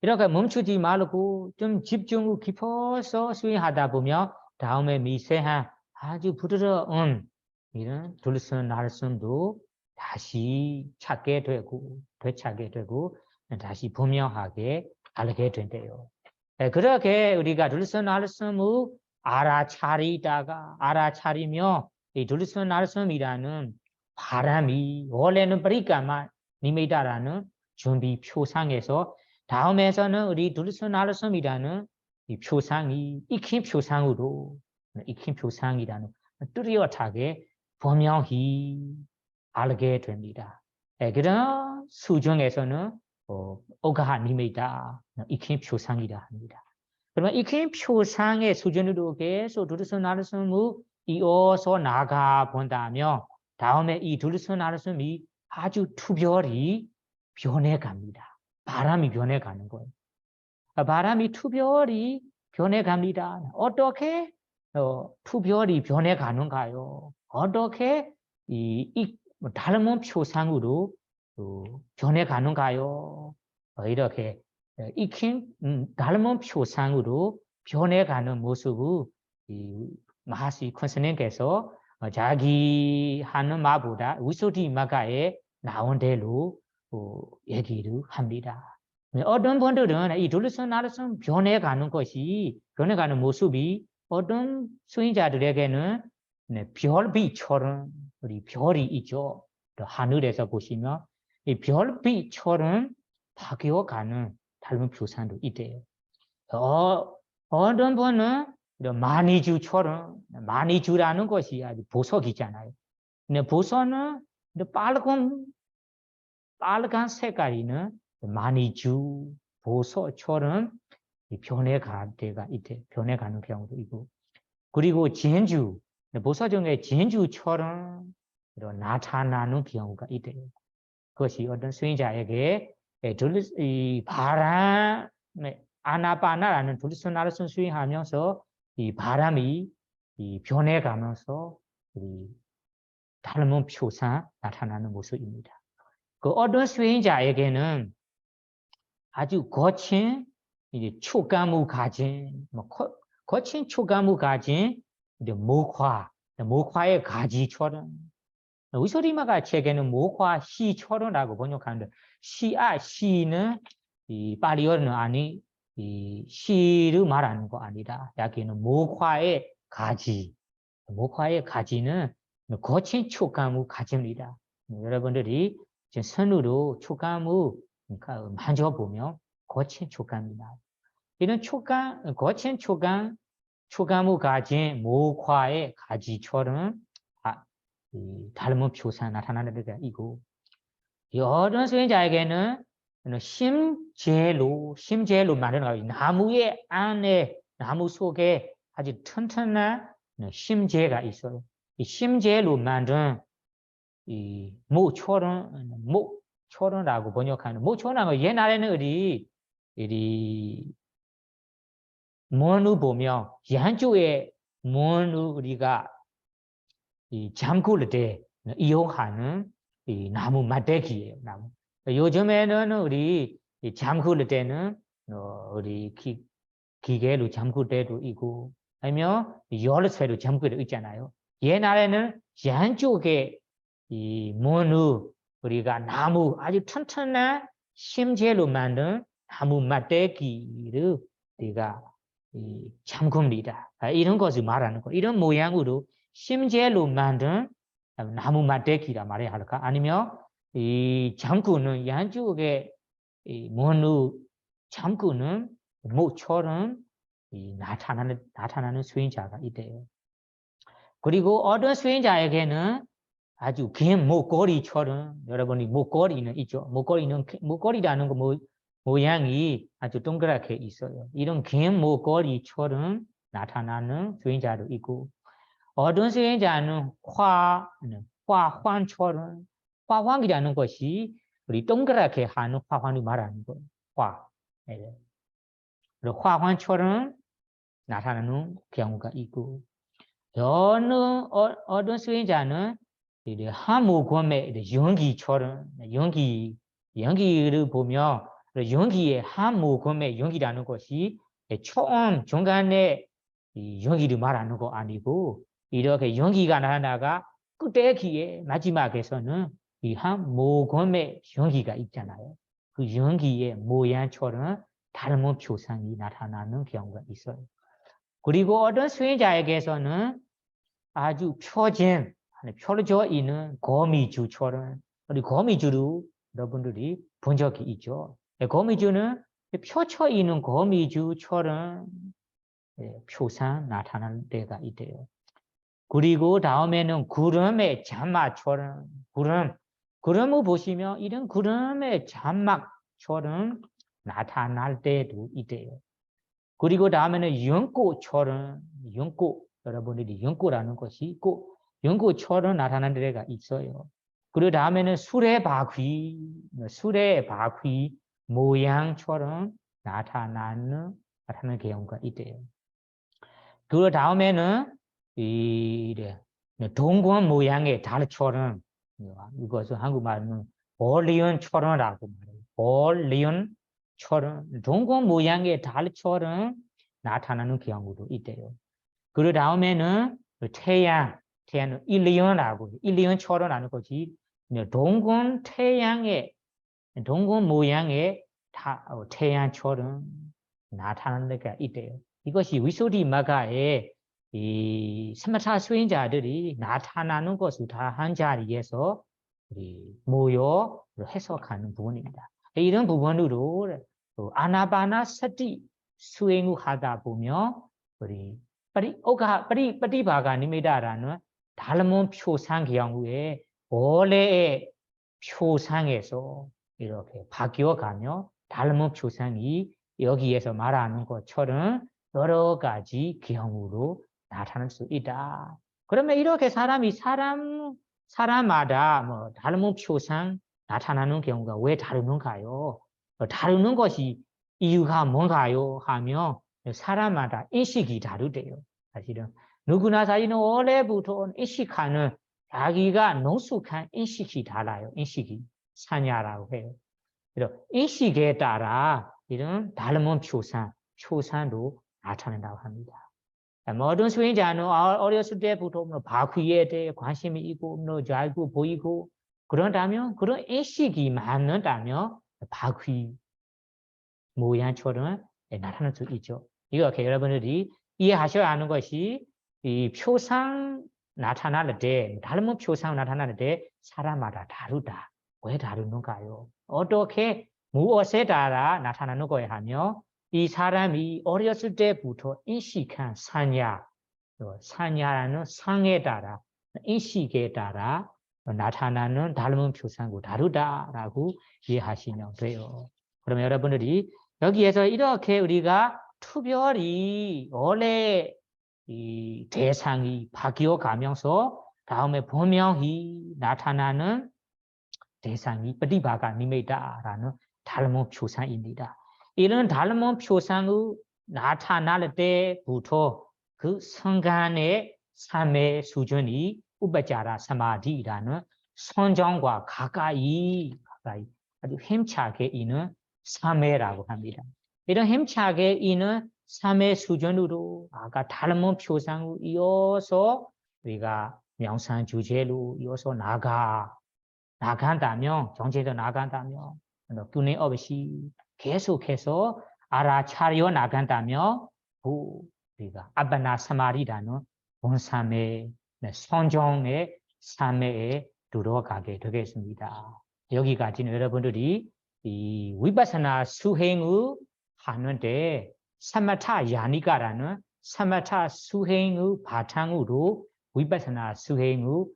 이렇게 멈추지 말고 좀 집중 깊어서 수행하다 보면 다음에 미세한 아주 부드러운 이런 둘선 날선도 다시 찾게 되고 되찾게 되고 다시 분명하게 알게 된대요. 그렇게 우리가 둘선 날선을 알아차리며 이 둘선 날선이라는 바람이 원래는 브리까마 니메다라는 준비 표상에서 다음에서는 우리 둘선 날선이라는 이 표상이 익힌 표상이라는 뚜렷하게 분명히 알게 됩니다. 그런 수중에서는 오가하 니메다 익힌 표상이라 합니다. 그러면 익힌 표상의 수준으로 계속 둘선 날선을 이어서 나가 본다면 다음에 이 둘선 날선이 아주 투별히 변해갑니다. 바람이 변해가는 거예요. 바람이 투별히 변해갑니다. 어떻게 투별히 변해가는가요? 어떻게 이 닮은 표상으로 변해가는가요? 이렇게 익힌 닮은 표상으로 변해가는 모습을 마하시 콘스님께서 자기 하는 말보다 위소디 마가에 나온 대로 얘기를 합니다. 어떤 분들은 이 둘선 날선 변해가는 모습이 어떤 수행자들에게는 별빛처럼 우리 별이 있죠. 하늘에서 보시면 이 별빛처럼 바뀌어가는 닮은 표상도 있대요. 어떤 분은 마니주라는 것이 아주 보석이잖아요. 근데 보석은 빨간 색깔이는 마니주 보석처럼 변해가는 경우도 있고, 그리고 보석 중에 진주처럼 나타나는 경우가 있대요. 그것이 어떤 수행자에게 이 바람에 아나파나라는 둘선 날선 수행하면서 이 바람이 변해가면서 닮은 표상 나타나는 모습입니다. 그 어떤 수행자에게는 아주 거친 촉감을 가진 거친 촉감을 가진 목화의 가지처럼 의소리마가 책에는 목화 시처럼라고 번역하는데 시는 이 파리어는 아니 이 시를 말하는 거 아니다. 여기는 목화의 가지는 거친 촉감을 가집니다. 여러분들이 손으로 촉감을 만져보면 거친 촉감이 나와요. 이런 거친 촉감을 가진 목화의 가지처럼 닮은 표상 나타나는 데가 있고, 여러 수행자에게는 심재로 만드는 거예요. 나무 속에 아주 튼튼한 심재가 있어요. 이 심재로 만든 이 모초론라고 번역하는 모초론은 옛날에는 우리 문을 보면 양쪽에 문을 우리가 잠글 때 이용하는 이 나무 막대기예요. 요즘에는 우리 잠글 때는 우리 기계로 잠글 때도 있고 아니면 열쇠로 잠글 때도 있잖아요. 옛날에는 양쪽에 이 문을 우리가 아주 튼튼한 심재로 만든 나무 막대기를 우리가 잠굽니다. 이런 것을 말하는 거. 이런 모양으로 심재로 만든 나무 막대기라 말해야 할까? 아니면 이 잠그는 양쪽에 문을 잠그는 모처럼 나타나는 수행자가 있대요. 그리고 어떤 수행자에게는 아주 긴 목걸이처럼, 여러분이 목걸이는 있죠. 목걸이라는 거 모양이 아주 동그랗게 있어요. 이런 긴 목걸이처럼 나타나는 수행자도 있고, 어떤 수행자는 화환처럼 화환이라는 것이 우리 동그랗게 하는 화환을 말하는 거예요. 화환처럼 나타나는 경우가 있고 어떤 수행자는 한무권의 연기처럼 연기를 보면 연기의 한무권의 연기라는 것이 처음 중간에 연기를 말하는 거 아니고 이렇게 연기가 나다가 끝에기에 마지막에서는 이 한무권의 연기가 있잖아요. 그 연기의 모양처럼 닮은 표상이 나타나는 경우가 있어요. 그리고 어떤 수행자에게서는 아주 펴져 있는 거미줄처럼 우리 거미줄을 여러분들이 본 적이 있죠. 거미줄은 펴져 있는 거미줄처럼 표상 나타나는 때가 있대요. 그리고 다음에는 구름의 잔막처럼 구름을 보시면 이런 구름의 잔막처럼 나타날 때도 있대요. 그리고 다음에는 연꽃처럼 연꽃 여러분들이 연꽃라는 것이 있고 연꽃처럼 나타나는 데가 있어요. 그리고 다음에는 수레바퀴 모양처럼 나타나는 경우가 있대요. 그 다음에는 동공 모양의 달처럼 이것은 한국말은 볼리언처럼라고 말해요. 볼리언처럼 동공 모양의 달처럼 나타나는 경우도 있대요. 그 다음에는 태양은 일리언처럼 하는 것이 동공 모양의 태양처럼 나타나는 데가 있대요. 이것이 위소디마가의 이 스마타 수행자들이 나타나는 것을 다 한 자리에서 모여 해석하는 부분입니다. 이런 부분으로 아나바나서티 수행을 하다 보면 우리 빠리바가니미다라는 닮은 표상 경우에 원래의 표상에서 이렇게 바뀌어가며 닮은 표상이 여기에서 말하는 것처럼 여러 가지 경우로 나타날 수 있다. 그러면 이렇게 사람마다 뭐 닮은 표상 나타나는 경우가 왜 다르는가요? 다루는 것이 이유가 뭔가요? 하며 사람마다 인식이 다르대요. 사실은 누구나 사실은 원래부터 인식하는 자기가 능숙한 인식이 달라요. 인식이 사냐라고 해요. 인식에 따라 이런 닮은 표상도 나타난다고 합니다. 모든 수행자는 어렸을 때부터 바퀴에 대해 관심이 있고 잘 보이고 그런다면 그런 인식이 맞는다면 바퀴 모양처럼 나타날 수 있죠. 이렇게 여러분들이 이해하셔야 하는 것이 이 표상 나타날 때 닮은 표상 나타날 때 사람마다 다르다. 왜 다르는가요? 어떻게 무엇에 따라 나타나는 거야 하며 이 사람이 어렸을 때부터 인식한 사냐라는 상에 따라 인식에 따라 나타나는 닮은 표상과 다르다라고 이해하시면 돼요. 그러면 여러분들이 여기에서 이렇게 우리가 특별히 원래 이 대상이 바뀌어 가면서 다음에 분명히 나타나는 대상이 빠리바가 니미다라는 닮은 표상입니다. 이런 닮은 표상이 나타날 때부터 그 순간의 삶의 수준이 우파자라 사마디라는 선정과 가까이 아주 힘차게 있는 삶이라고 합니다. 이런 힘차게 있는 삶의 수준으로 아까 닮은 표상을 이어서 우리가 명상 주제로 이어서 나간다면 정체도 나간다면 균형 없이 계속해서 알아차려 나간다면 우리가 아바나 사마리라는 본삼의 선정의 삶에 들어가게 되겠습니다. 여기까지는 여러분들이 이 위파사나 수행을 하는데 사마타 야니가라는 사마타 수행의 바탕으로 위파사나 수행을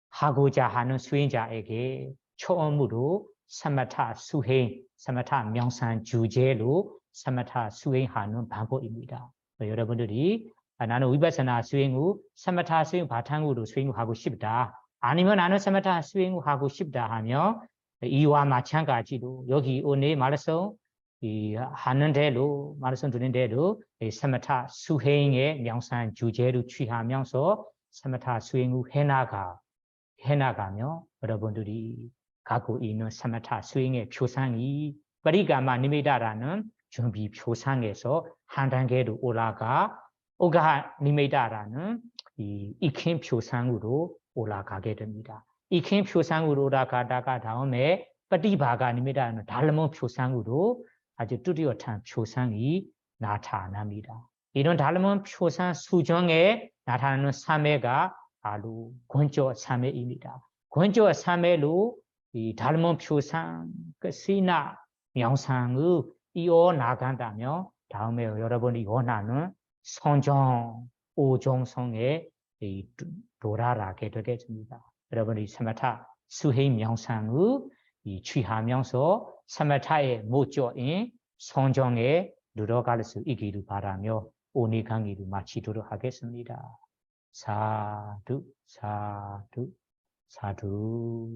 하고자 하는 수행자에게 처음으로 사마타 수행, 사마타 명상 주제로 사마타 수행하는 방법입니다. 여러분들이 나는 위바사나 스윙후 사마타 스윙 바탕으로 스윙하고 싶다. 아니면 나는 사마타 스윙하고 싶다 하며 이와 마찬가지로 여기 오늘 말해서 이 하는 대로 말씀 드린 대로 사마타 수행의 명상 주제로 취하면서 사마타 수행 후 해나가며 여러분들이 갖고 있는 사마타 수행의 표상이 파리가마 니미다라는 준비 표상에서 한 단계로 올라가 오가 니미다라는 이 익힌 표상으로 올라가게 됩니다. 익힌 표상으로 올라가다가 다음에 파티바가 니미다는 달몬 표상으로 아주 뚜렷한 표상이 나타납니다. 이런 달몬 표상 수정에 나타나는 3회가 바로 권조 3회입니다. 권조 3회로 이 달몬 표상 그 시나 명상을 이어 나간다며 다음에 여러분이 원하는 성정, 오종성에 도달하게 되겠습니다. 여러분이 사마타 수행 명상을 취하면서 사마타의 목적인 성정에 들어갈 수 있기를 바라며 오늘 강의를 마치도록 하겠습니다. 사두, 사두, 사두.